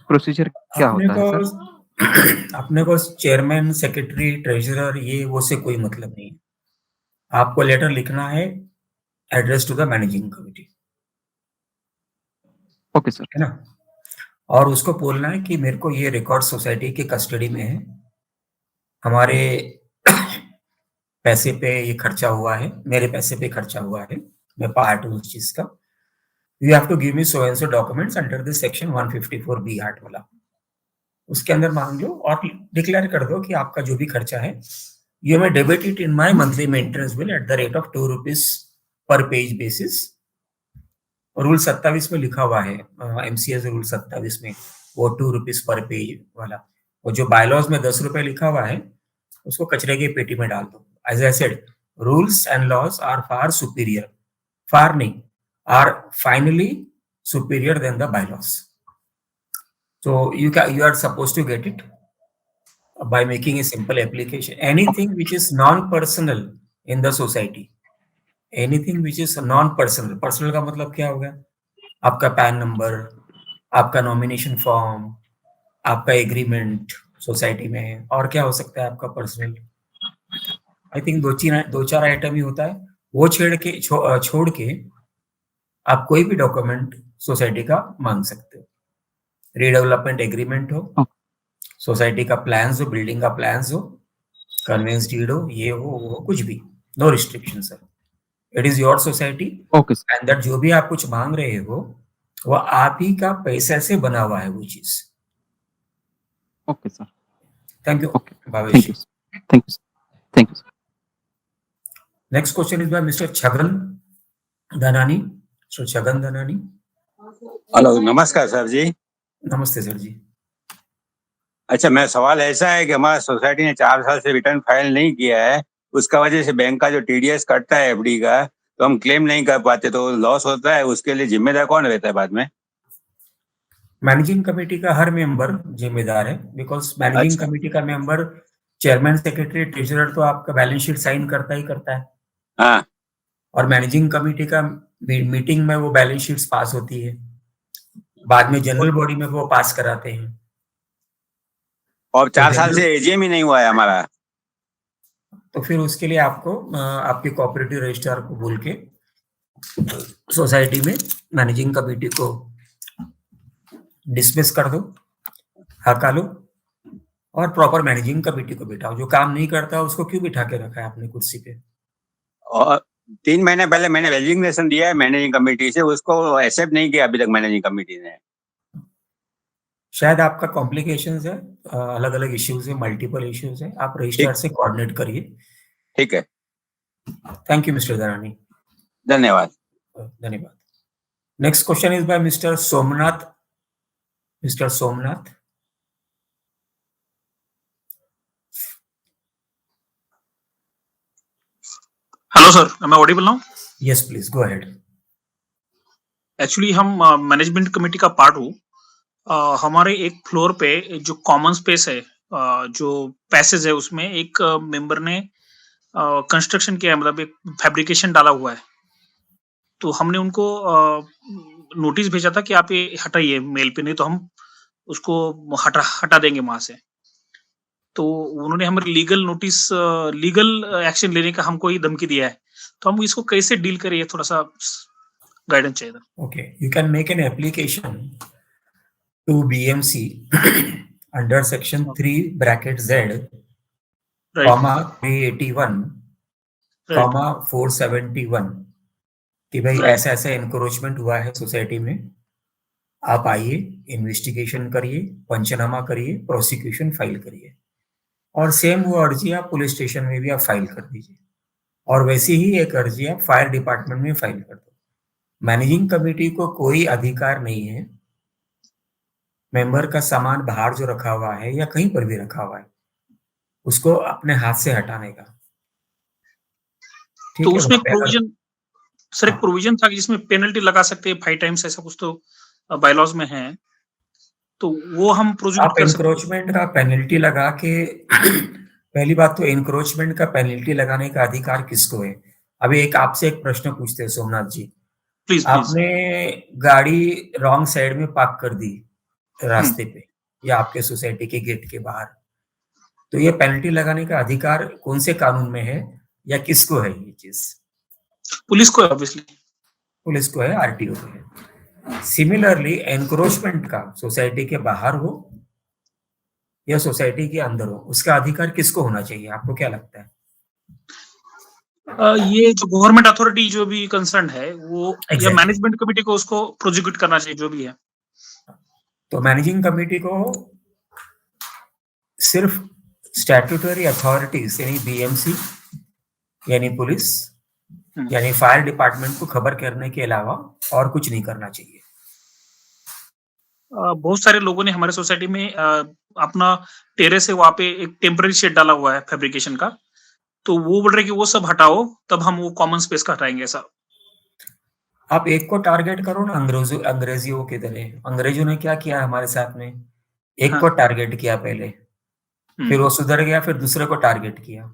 प्रोसीजर क्या होता है सर? अपने को चेयरमैन, सेक्रेटरी, ट्रेजरर ये वो से कोई मतलब नहीं है। आपको लेटर लिखना है address to the managing committee, okay sir, है ना, और उसको बोलना है कि मेरे को ये रिकॉर्ड सोसाइटी के कस्टडी में है, हमारे पैसे पे ये खर्चा हुआ है, मेरे पैसे पे खर्चा हुआ है, मैं पार्ट हूँ उस चीज का। You have to give me so and so documents under this section 154B art वाला। उसके अंदर मांग लो और डिक्लेयर कर दो कि आपका जो भी खर्चा है, you may debit it in my monthly maintenance bill at the rate of 2 rupees per page basis। Rule 27 में लिखा हुआ है, MCS रूल 27 में वो 2 rupees पर पेज वाला, और जो बायलॉज में 10 रुपए लिखा हुआ है उसको कचरे की पेटी में डाल दो। As I said, rules and laws are far superior, far नहीं, are finally superior than the bylaws. So you are supposed to get it by making a simple application. Anything which is non-personal in the society, anything which is non-personal, personal का मतलब क्या होगा? आपका pan number, आपका nomination form, आपका agreement society में, और क्या हो सकता है आपका पर्सनल? आई थिंक दो चार आइटम ही होता है। वो छोड़ के आप कोई भी डॉक्यूमेंट सोसाइटी का मांग सकते हो। रीडेवलपमेंट एग्रीमेंट हो, Okay. सोसाइटी का प्लान्स हो, बिल्डिंग का प्लान्स हो, कन्वेंस डीड हो, ये हो वो हो, कुछ भी, no restriction sir. It is your society Okay, sir. And that जो भी आप कुछ मांग रहे हो वो आप ही का पैसे से बना हुआ है वो चीज. Okay, sir. Thank you Okay. Bhavesh. Thank you, sir. Thank you, sir. Thank you, sir. Next question is by mister Chhagan Dhanani. So Chhagan Dhanani. Hello, नमस्कार सर जी. नमस्ते सर जी. अच्छा, मेरा सवाल ऐसा है कि हमारा सोसाइटी ने 4 साल से रिटर्न फाइल नहीं किया है, उसका वजह से बैंक का जो टीडीएस कटता है एफडी का, तो हम क्लेम नहीं कर पाते, तो लॉस होता है. उसके लिए जिम्मेदार कौन रहता है बाद में? मैनेजिंग कमेटी का हर मेंबर जिम्मेदार है, बिकॉज मैनेजिंग अच्छा. कमेटी का मेंबर चेयरमैन, सेक्रेटरी, ट्रेजरर तो आपका बैलेंस शीट साइन करता ही करता है. हाँ. और मैनेजिंग कमेटी का मीटिंग में वो बैलेंस शीट्स पास होती है, बाद में जनरल बॉडी में वो पास कराते हैं. और 4 साल से एजीएम ही नहीं हुआ है हमारा. तो फिर उसके लिए आपको आपके कोऑपरेटिव रजिस्ट्रार को बोल के सोसाइटी में मैनेजिंग कमेटी को डिसमिस कर दो, हटा लो, और प्रॉपर मैनेजिंग कमेटी को बिठाओ. जो काम नहीं करता उसको क्यों बिठा के रखा है आपने कुर्सी पे? और 3 महीने पहले मैंने रेजिग्नेशन दिया है मैनेजिंग कमेटी से, उसको एक्सेप्ट नहीं किया अभी तक मैनेजिंग कमेटी ने. शायद आपका कॉम्प्लिकेशंस है, अलग अलग इश्यूज है, मल्टीपल इश्यूज है. आप रजिस्ट्रार से कोऑर्डिनेट करिए. ठीक है. थैंक यू मिस्टर दरानी. धन्यवाद. धन्यवाद. Next question is by mister Somnath. Mister Somnath. Hello sir, मैं ऑडिबल हूँ? Yes please go ahead. Actually हम मैनेजमेंट कमेटी का पार्ट हूँ. हमारे एक फ्लोर पे जो कॉमन स्पेस है, जो पैसेज है, उसमें एक मेंबर ने कंस्ट्रक्शन किया है, मतलब एक फैब्रिकेशन डाला हुआ है. तो हमने उनको नोटिस भेजा था कि आप ये हटाइए मेल पे, नहीं तो हम उसको हटा देंगे वहां से. तो उन्होंने हमारे लीगल एक्शन लेने का हमको ही धमकी दिया है. तो हम इसको कैसे डील करें, ये थोड़ा सा गाइडेंस चाहिए था. Okay, you can make an application to BMC under section 3 bracket Z, right, comma 381, right, comma 471 कि भाई Right. ऐसा ऐसा एनक्रोचमेंट हुआ है सोसाइटी में, आप आइए, इन्वेस्टिगेशन करिए, पंचनामा करिए, प्रोसिक्यूशन फाइल करिए. और सेम वो अर्जी आप पुलिस स्टेशन में भी आप फाइल कर दीजिए, और वैसी ही एक अर्जी आप फायर डिपार्टमेंट में फाइल कर दो. मैनेजिंग कमेटी को कोई अधिकार नहीं है मेंबर का सामान बाहर जो रखा हुआ है या कहीं पर भी रखा हुआ है उसको अपने हाथ से हटाने का. ठीक तो है, उसमें वहाँ पे अगर- प्रोविजन, सर एक हाँ. प्रोविजन था कि जिसमें पेनल्टी लगा सकते हैं 5 टाइम्स, ऐसा कुछ तो बायलॉज में है. तो वो हम प्रोसिक्यूट आप कर सकते हैं. एनक्रोचमेंट का पेनल्टी लगा के पहली बात तो एनक्रोचमेंट का पेनल्टी लगाने का अधिकार किसको है? अभी एक आपसे एक प्रश्न पूछते हैं सोमनाथ जी. Please please. आपने गाड़ी रॉन्ग साइड में पार्क कर दी रास्ते पे या आपके सोसाइटी के गेट के बाहर, तो ये पेनल्टी लगाने का अधिकार कौन से कानून में है या किसको है? ये चीज पुलिस को ऑब्वियसली. पुलिस को है, आरटीओ को है. सिमिलरली एनक्रोचमेंट का सोसाइटी के बाहर हो या सोसाइटी के अंदर हो, उसका अधिकार किसको होना चाहिए? आपको क्या लगता है? ये जो गवर्नमेंट अथॉरिटी जो भी कंसर्न है वो या Exactly. मैनेजमेंट कमेटी को उसको प्रोसिक्यूट करना चाहिए, जो भी है. तो मैनेजिंग कमेटी को सिर्फ स्टैट्यूटरी अथॉरिटीज यानी बीएमसी यानी पुलिस यानी फायर डिपार्टमेंट को खबर करने के अलावा और कुछ नहीं करना चाहिए. बहुत सारे लोगों ने हमारे सोसाइटी में अपना टेरेस है, वहां पे एक टेम्पररी शेड डाला हुआ है फैब्रिकेशन का. तो वो बोल रहे कि वो सब हटाओ, तब हम वो कॉमन स्पेस का हटाएंगे. ऐसा आप एक को टारगेट करो ना, अंग्रेजियों के तरह. अंग्रेजों ने क्या किया हमारे साथ में? एक हाँ. को टारगेट किया पहले, फिर वो सुधर गया, फिर दूसरे को टारगेट किया,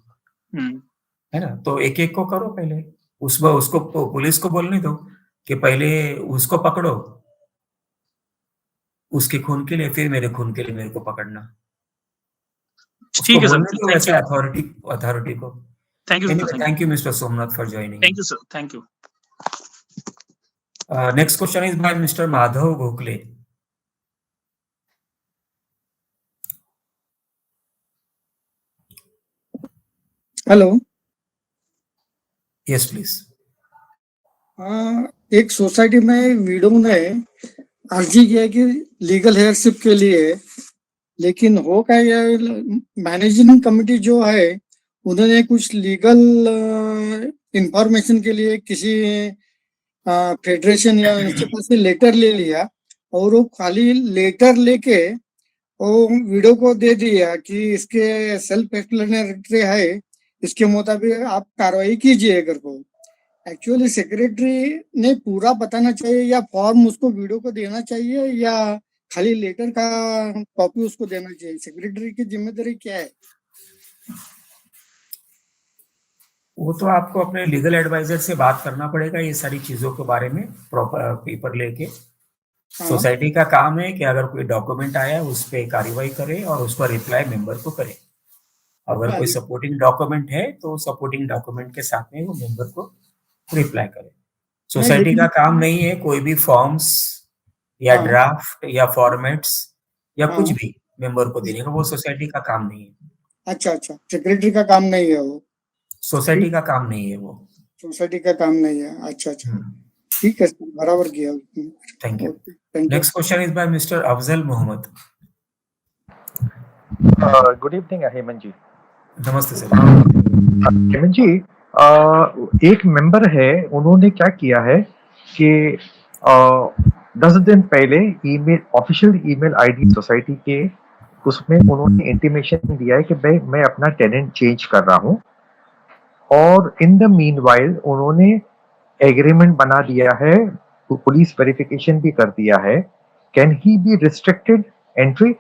है ना? तो एक एक को करो पहले. उसको पुलिस को बोलने दो कि पहले उसको पकड़ो, उसके खून के लिए, फिर मेरे खून के लिए मेरे को पकड़ना. ठीक है सर. वैसे अथॉरिटी को. Thank you sir. Thank you mister Somnath for joining. Thank you sir. Thank you. Next question is by mister Madhav Gokhale. Hello. Yes please. एक सोसाइटी में विडो ने अर्जी किया कि लीगल हेयरशिप के लिए, लेकिन हो क्या, ये मैनेजिंग कमेटी जो है उन्होंने कुछ लीगल इंफॉर्मेशन के लिए किसी फेडरेशन या इसके पास से लेटर ले लिया, और वो खाली लेटर लेके वो विडो को दे दिया कि इसके सेल्फ एक्सप्लेनेटरी है, इसके मुताबिक आप कार्रवाई कीजिए अगर को। एक्चुअली सेक्रेटरी ने पूरा बताना चाहिए या फॉर्म उसको विडो को देना चाहिए या खाली लेटर का कॉपी उसको देना चाहिए? सेक्रेटरी की जिम्मेदारी क्या है? वो तो आपको अपने लीगल एडवाइजर से बात करना पड़ेगा ये सारी चीजों के बारे में, प्रॉपर पेपर लेके। हाँ। सोसाइटी का काम है कि अगर कोई डॉक्यूमेंट आया उस पर कार्रवाई करे और उसका रिप्लाई मेंबर को करे। अगर कोई सपोर्टिंग डॉक्यूमेंट है तो सपोर्टिंग डॉक्यूमेंट के साथ में वो मेंबर को रिप्लाई करे। सोसाइटी का काम नहीं है कोई भी फॉर्म्स या हाँ। ड्राफ्ट या फॉर्मेट्स या हाँ। कुछ भी मेंबर को देने का, वो सोसाइटी का काम नहीं है। अच्छा, सेक्रेटरी का काम नहीं है वो, सोसाइटी का काम नहीं है वो। सोसाइटी का काम नहीं है। अच्छा, ठीक है, बराबर किया। Thank you. Thank you. Next question is by mister Afzal Mohammad. Good evening Hemant ji. नमस्ते सर। हेमंत जी, एक मेंबर है, उन्होंने क्या किया है कि 10 दिन पहले email, official email ID society के, उसमें उन्होंने इंटीमेशन दिया है कि मैं अपना टेनेंट चेंज कर रहा हूँ, और इन द मीनवाइल उन्होंने एग्रीमेंट बना दिया है, पुलिस वेरिफिकेशन भी कर दिया है। Can he be restricted entry?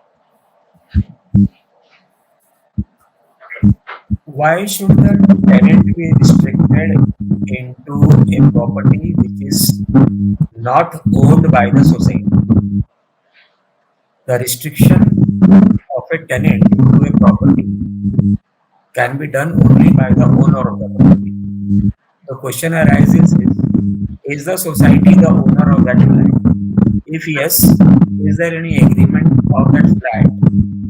Why should the tenant be restricted into a property which is not owned by the society? The restriction of a tenant into a property can be done only by the owner of the property. The question arises is the society the owner of that flat? If yes, is there any agreement of that flat,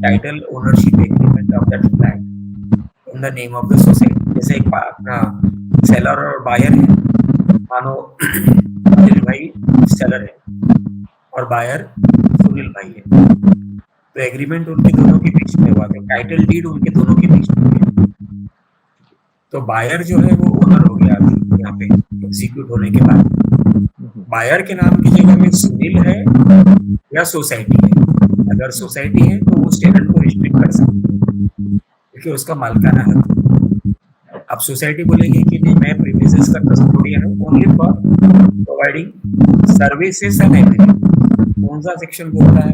title ownership agreement of that flat in the name of the society? जैसे एक अपना seller और buyer है, मानो अनिल भाई seller है और buyer Sunil भाई है, तो एग्रीमेंट उनके दोनों के बीच में हुआ है, टाइटल डीड उनके दोनों के बीच में है। तो बायर जो है वो ओनर हो गया अभी यहाँ पे एग्जीक्यूट होने के बाद। बायर के नाम की जगह में सुनील है या सोसाइटी है। अगर सोसाइटी है तो वो टेनेंट को रिस्ट्रिक्ट कर सकते हैं क्योंकि उसका मालिकाना हक। अब सोसाइटी बोलेगी कि नहीं, मैं प्रीमिसेस का कस्टोडियन हूँ only for providing services and everything. कौन सा सेक्शन बोलता है?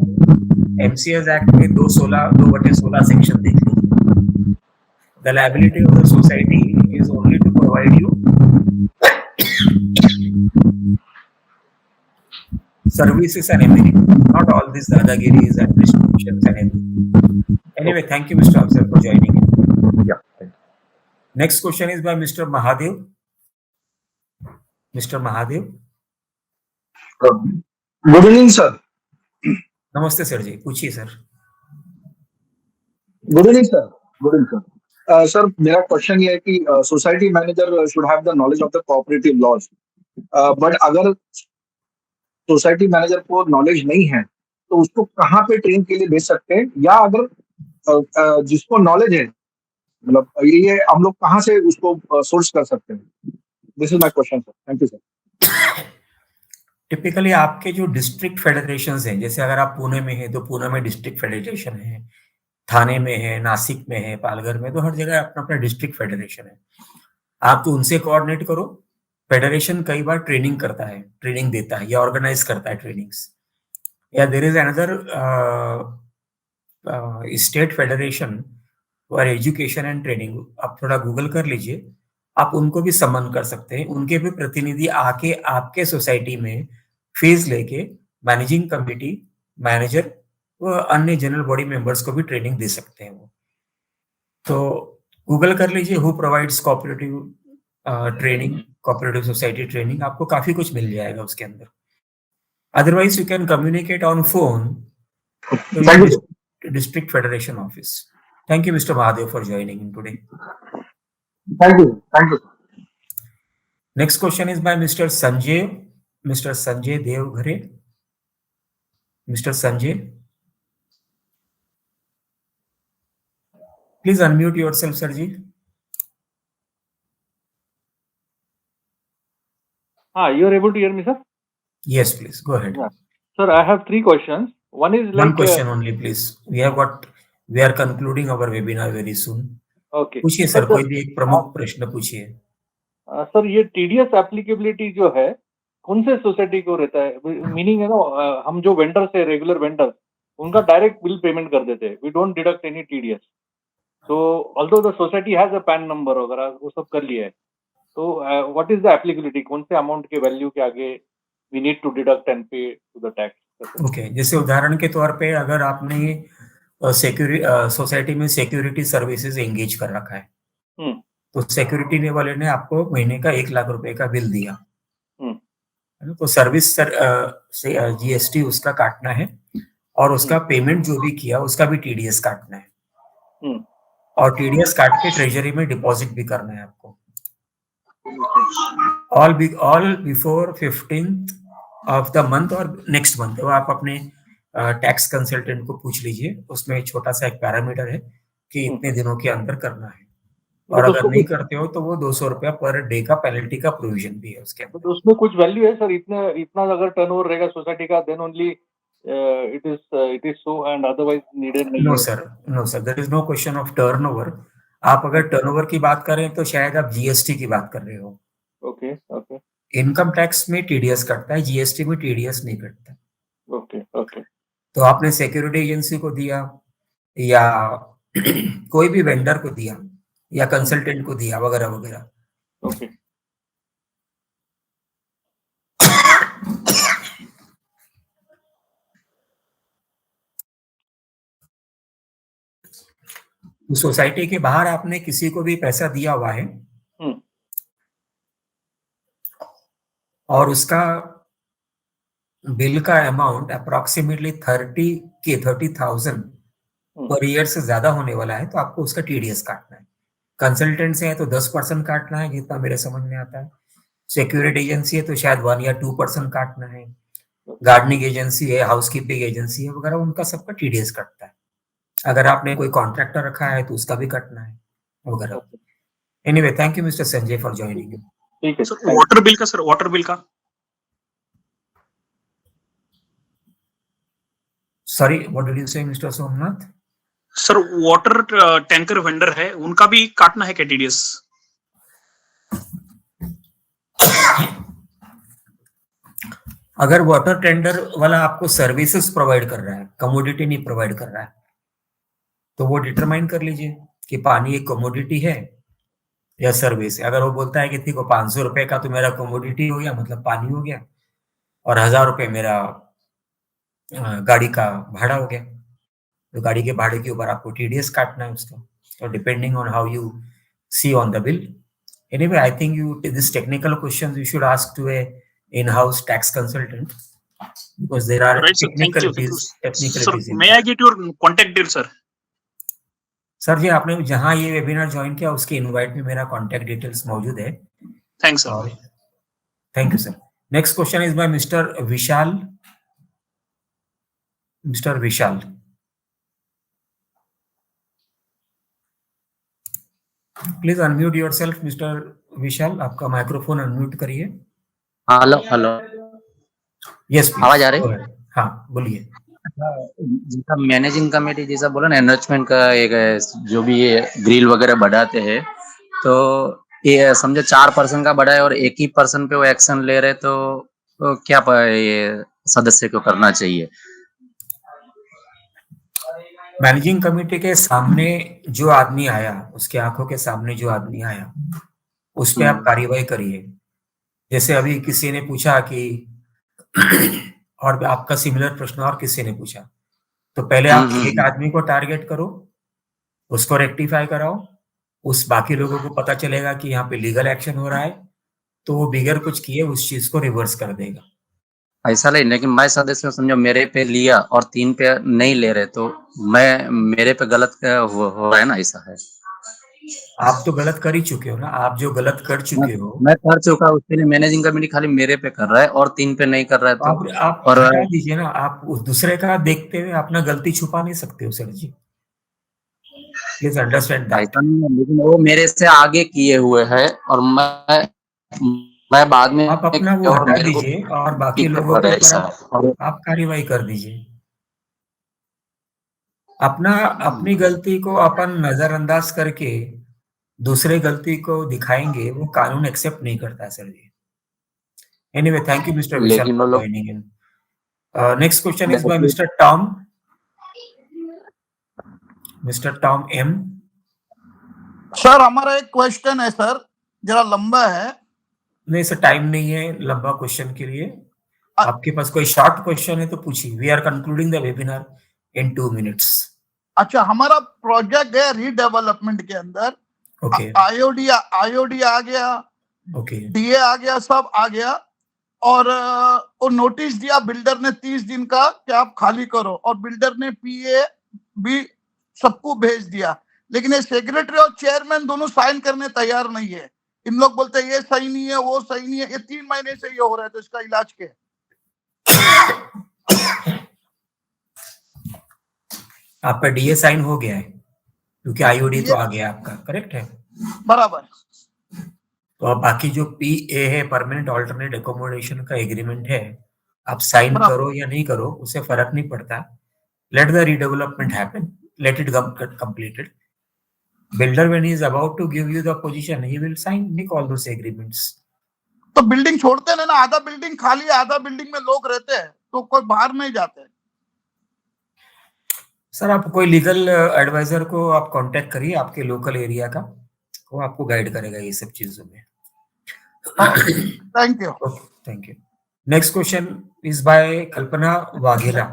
एमसीएस एक्ट में 2/16 सेक्शन देख लीजिए। The liability of the society is only to provide you services and everything, not all these dadagiris and restrictions and everything. Anyway, thank you, Mr. Afzal, for joining in. Yeah, thank you. Next question is by Mr. Mahadev. Mr. Mahadev. Good evening sir. नमस्ते sir ji, पूछिए sir. Good evening sir. Good evening sir. Sir मेरा question ये है कि society manager should have the knowledge of the cooperative laws, but अगर society manager को knowledge नहीं है तो उसको कहाँ पे ट्रेन के लिए भेज सकते हैं, या अगर जिसको नॉलेज है, मतलब ये हम लोग कहाँ से उसको सोर्स कर सकते हैं? This is my question sir. Thank you sir. Typically आपके जो डिस्ट्रिक्ट फेडरेशंस हैं, जैसे अगर आप पुणे में हैं तो पुणे में डिस्ट्रिक्ट फेडरेशन है, थाने में है, नासिक में है, पालघर में, तो हर जगह अपना अपना डिस्ट्रिक्ट फेडरेशन है। आप तो उनसे कोऑर्डिनेट करो। फेडरेशन कई बार ट्रेनिंग करता है, ट्रेनिंग देता है या ऑर्गेनाइज करता है ट्रेनिंग्स, या there is another state federation for education and training. आप थोड़ा गूगल कर लीजिए, आप उनको भी समन कर सकते हैं। उनके भी प्रतिनिधि आके आपके सोसाइटी में फीस लेके मैनेजिंग कमेटी, मैनेजर व अन्य जनरल बॉडी मेंबर्स को भी ट्रेनिंग दे सकते हैं वो। तो गूगल कर लीजिए who provides cooperative training, cooperative society training, आपको काफी कुछ मिल जाएगा उसके अंदर। Otherwise you can communicate on phone district federation office. Thank you mister Mahadev for joining in today. Thank you. Next question is by Mr. Sanjay Devghare. Mr. Sanjay, please unmute yourself, Sarji. You're able to hear me, sir? Yes, please go ahead. Yeah. Sir, I have 3 questions. One is One question only, please. We are concluding our webinar very soon. Okay. पूछिए sir, कोई भी एक प्रमुख प्रश्न पूछिए. Sir, ये TDS applicability जो है कौन से सोसाइटी को रहता है? मीनिंग है ना, हम जो वेंडर्स है, रेगुलर वेंडर्स, उनका डायरेक्ट बिल पेमेंट कर देते हैं. We don't deduct any TDS. So although the society has a PAN number वगैरह वो सब कर लिया है. तो व्हाट इज द एप्लीकेबिलिटी? कौन से अमाउंट के वैल्यू के आगे we need to deduct and pay to the tax? Okay, जैसे उदाहरण के तौर पे अगर आपने सोसाइटी में सिक्योरिटी सर्विसेज एंगेज कर रखा है, तो सिक्योरिटी वाले ने आपको महीने का 1 लाख रुपए का बिल दिया, तो सर्विस से जीएसटी उसका काटना है और उसका पेमेंट जो भी किया उसका भी टीडीएस काटना है, और टीडीएस काट के ट्रेजरी में डिपॉजिट भी करना है आपको. All before 15th of the month और नेक्स्ट मंथ. तो आप अपने टैक्स कंसल्टेंट को पूछ लीजिए, उसमें एक छोटा सा एक पैरामीटर है कि इतने दिनों के अंदर करना है, और अगर नहीं करते हो तो वो 200 रुपया पर डे का पेनल्टी का प्रोविजन भी है उसके अंदर. तो उसमें कुछ वैल्यू है सर? इतना अगर टर्नओवर रहेगा सोसाइटी का, then only it is so, and otherwise needed नहीं? No sir, there is no question of turnover. आप अगर टर्नओवर की बात करें तो शायद आप जीएसटी की बात कर रहे हो. ओके. इनकम टैक्स में टीडीएस कटता है, जीएसटी में टीडीएस नहीं कटता. ओके. तो आपने सिक्योरिटी एजेंसी को दिया या कोई भी वेंडर को दिया या कंसल्टेंट को दिया वगैरह वगैरह. ओके. सोसाइटी के बाहर आपने किसी को भी पैसा दिया हुआ है और उसका बिल का अमाउंट अप्रोक्सीमेटली 30,000 पर ईयर से ज्यादा होने वाला है, तो आपको उसका टीडीएस काटना है. कंसल्टेंट से है तो 10% काटना है, जितना मेरे समझ में आता है. सिक्योरिटी एजेंसी है तो शायद 1 या 2% काटना है. गार्डनिंग एजेंसी है, हाउसकीपिंग एजेंसी है वगैरह, उनका सबका टीडीएस कटता है. अगर आपने कोई कॉन्ट्रैक्टर रखा है तो उसका भी कटना है वगैरह. Anyway, thank you mister Sanjay for joining. ठीक है सर. वाटर बिल का सर, वाटर बिल का सॉरी, व्हाट डिड यू से mister Somnath? Sir, water tanker vendor है, उनका भी काटना है क्या टीडीएस? अगर वाटर टेंडर वाला आपको सर्विसेज प्रोवाइड कर रहा है, कमोडिटी नहीं प्रोवाइड कर रहा है, तो वो डिटरमाइन कर लीजिए कि पानी एक कमोडिटी है या सर्विस है. अगर वो बोलता है कि देखो 500 रुपए का तो मेरा कमोडिटी हो गया, मतलब पानी हो गया, और 1000 रुपए मेरा गाड़ी का भाड़ा हो गया, तो गाड़ी के भाड़े के ऊपर आपको टीडीएस काटना है उसका. तो depending on how you see on the bill. Anyway, I think you this technical questions you should ask to a in-house tax consultant, because there are Right, sir. technical Thank you. fees. Sir, may I get your contact details, sir? Sir जी, आपने जहां ये webinar join किया उसके invite में मेरा contact details मौजूद है. Thanks, sir. Thank you sir. Next question is by mister Vishal. Mister Vishal, please unmute yourself. Mister Vishal, आपका माइक्रोफोन अनम्यूट करिए. हेलो. यस, आवाज आ रही है? हाँ, बोलिए. जैसा मैनेजिंग कमेटी जैसा बोला ना, एनरिचमेंट का एक जो भी ये ग्रिल वगैरह बढ़ाते हैं, तो ये समझो 4% का बढ़ा है और 1% पे वो एक्शन ले रहे, तो क्या ये सदस्य को करना चाहिए? मैनेजिंग कमेटी के सामने जो आदमी आया, उसके आंखों के सामने जो आदमी आया, उस पर आप कार्रवाई करिए. जैसे अभी किसी ने पूछा कि और आपका सिमिलर प्रश्न और किसी ने पूछा, तो पहले आप एक आदमी को टारगेट करो, उसको रेक्टिफाई कराओ, उस बाकी लोगों को पता चलेगा कि यहाँ पे लीगल एक्शन हो रहा है, तो वो बिगर कुछ किए उस चीज को रिवर्स कर देगा. ऐसा नहीं, लेकिन मैं सदस्य समझो मेरे पे लिया और 3 पे नहीं ले रहे, तो मेरे पे गलत हो रहा है ना, ऐसा है? आप तो गलत कर ही चुके हो ना, आप जो गलत कर चुके हो मैं कर चुका हूं, उसके लिए मैनेजिंग कमेटी खाली मेरे पे कर रहा है और 3 पे नहीं कर रहा है, तो आप और हटा दीजिए ना, आप उस दूसरे का देखते हुए अपना गलती छुपा नहीं सकते हो sir ji, please understand that. ऐसा नहीं है, लेकिन वो मेरे से आगे किए हुए है और मैं बाद में आप अपना वो और हटा मेरे को दीजिए और बाकी ठीक लोगों कर के रहा है ऊपर ऐसा आप, और आप कार्रवाई कर दीजिए। अपना अपनी गलती को अपन नजरअंदाज करके दूसरे गलती को दिखाएंगे, वो कानून एक्सेप्ट नहीं करता सर जी। Anyway, thank you mister Vishal लेकिन वो फॉर लोग joining in. Next question is by mister Tom M. Sir हमारा एक क्वेश्चन है सर, जरा लंबा है। नहीं सर, टाइम नहीं है लंबा क्वेश्चन के लिए। आपके पास कोई शॉर्ट क्वेश्चन है तो पूछिए। We are concluding the webinar in 2 minutes। अच्छा, हमारा प्रोजेक्ट है रीडेवलपमेंट के अंदर। ओके आईओडी आ गया, ओके डीए आ गया, सब आ गया, और वो नोटिस दिया बिल्डर ने 30 दिन का कि आप खाली करो, और बिल्डर ने पीए भी सबको भेज दिया, लेकिन ये सेक्रेटरी और चेयरमैन दोनों साइन करने तैयार नहीं है। इन लोग बोलते हैं ये सही नहीं है, वो सही नहीं है। ये 3 महीने से ये हो रहा है, तो इसका इलाज क्या है? आपका डीए साइन हो गया है क्योंकि आईओडी तो आ गया आपका, करेक्ट है? बराबर। तो अब बाकी जो पीए है, परमानेंट अल्टरनेट एकोमोडेशन का एग्रीमेंट है, आप साइन करो या नहीं करो उससे फर्क नहीं पड़ता। Let the redevelopment happen, let it get completed. Builder, when he is about to give you the position, he will sign all those agreements. तो बिल्डिंग छोड़ते नहीं ना, आधा बिल्डिंग खाली है, आधा बिल्डिंग में लोग रहते हैं, तो कोई बाहर नहीं जाते। सर आप कोई लीगल एडवाइजर को आप कांटेक्ट करिए आपके लोकल एरिया का, वो आपको गाइड करेगा ये सब चीजों में। Thank you. Thank you. Next question is bye Kalpana Vaghela.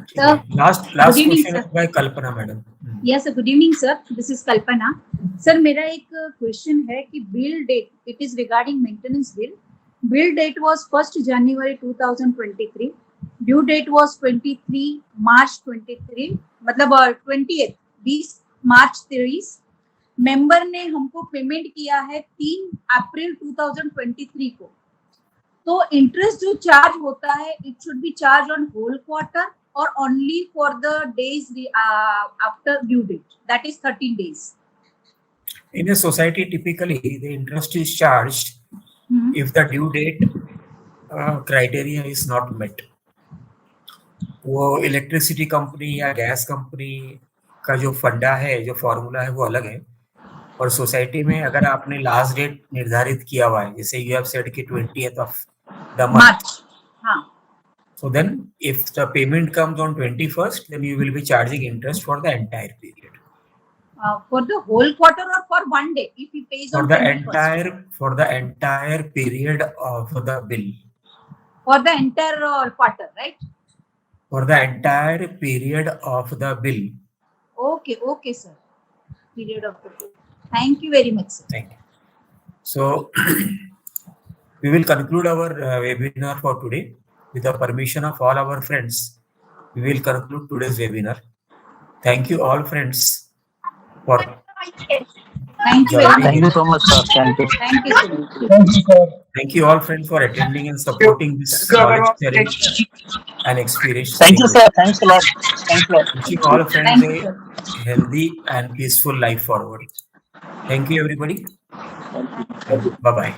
Sir, last good evening, question sir. is by Kalpana madam. Yes, sir. Good evening, sir. This is Kalpana. Sir, मेरा एक क्वेश्चन है कि bill date, it is regarding maintenance bill. Bill date was 1st January 2023. Due date was 23 March 23, मतलब 20th 20 March 23. Member ने हमको payment किया है 3 अप्रैल 2023 को. तो इंटरेस्ट जो चार्ज होता है, it should be charge on whole quarter और only for the days after due date, that is 13 days. In a society, typically the interest is charged if the due date criteria is not met. वो electricity company या gas company का जो फंडा है, जो formula है, वो अलग है। और सोसाइटी में अगर आपने लास्ट डेट निर्धारित किया हुआ है, जैसे यू हैव सेड कि 20th of the month, so then if the payment comes on 21st, then you will be charging interest for the entire period. For the whole quarter or for one day if he pays For on the 21st? for the entire period of the bill. For the entire quarter, right? For the entire period of the bill. Okay, sir. Period of the bill. Thank you very much, sir. Thank you. So we will conclude our webinar for today. With the permission of all our friends, we will conclude today's webinar. Thank you all friends for Thank you very much. Thank you so much, sir. Thank you. Thank you, sir. Thank you all friends for attending and supporting this knowledge sharing and experience. Thank you, sir. Thanks a lot. Thanks a lot. Wishing all friends Thank you, a healthy and peaceful life forward. Thank you everybody. Bye bye.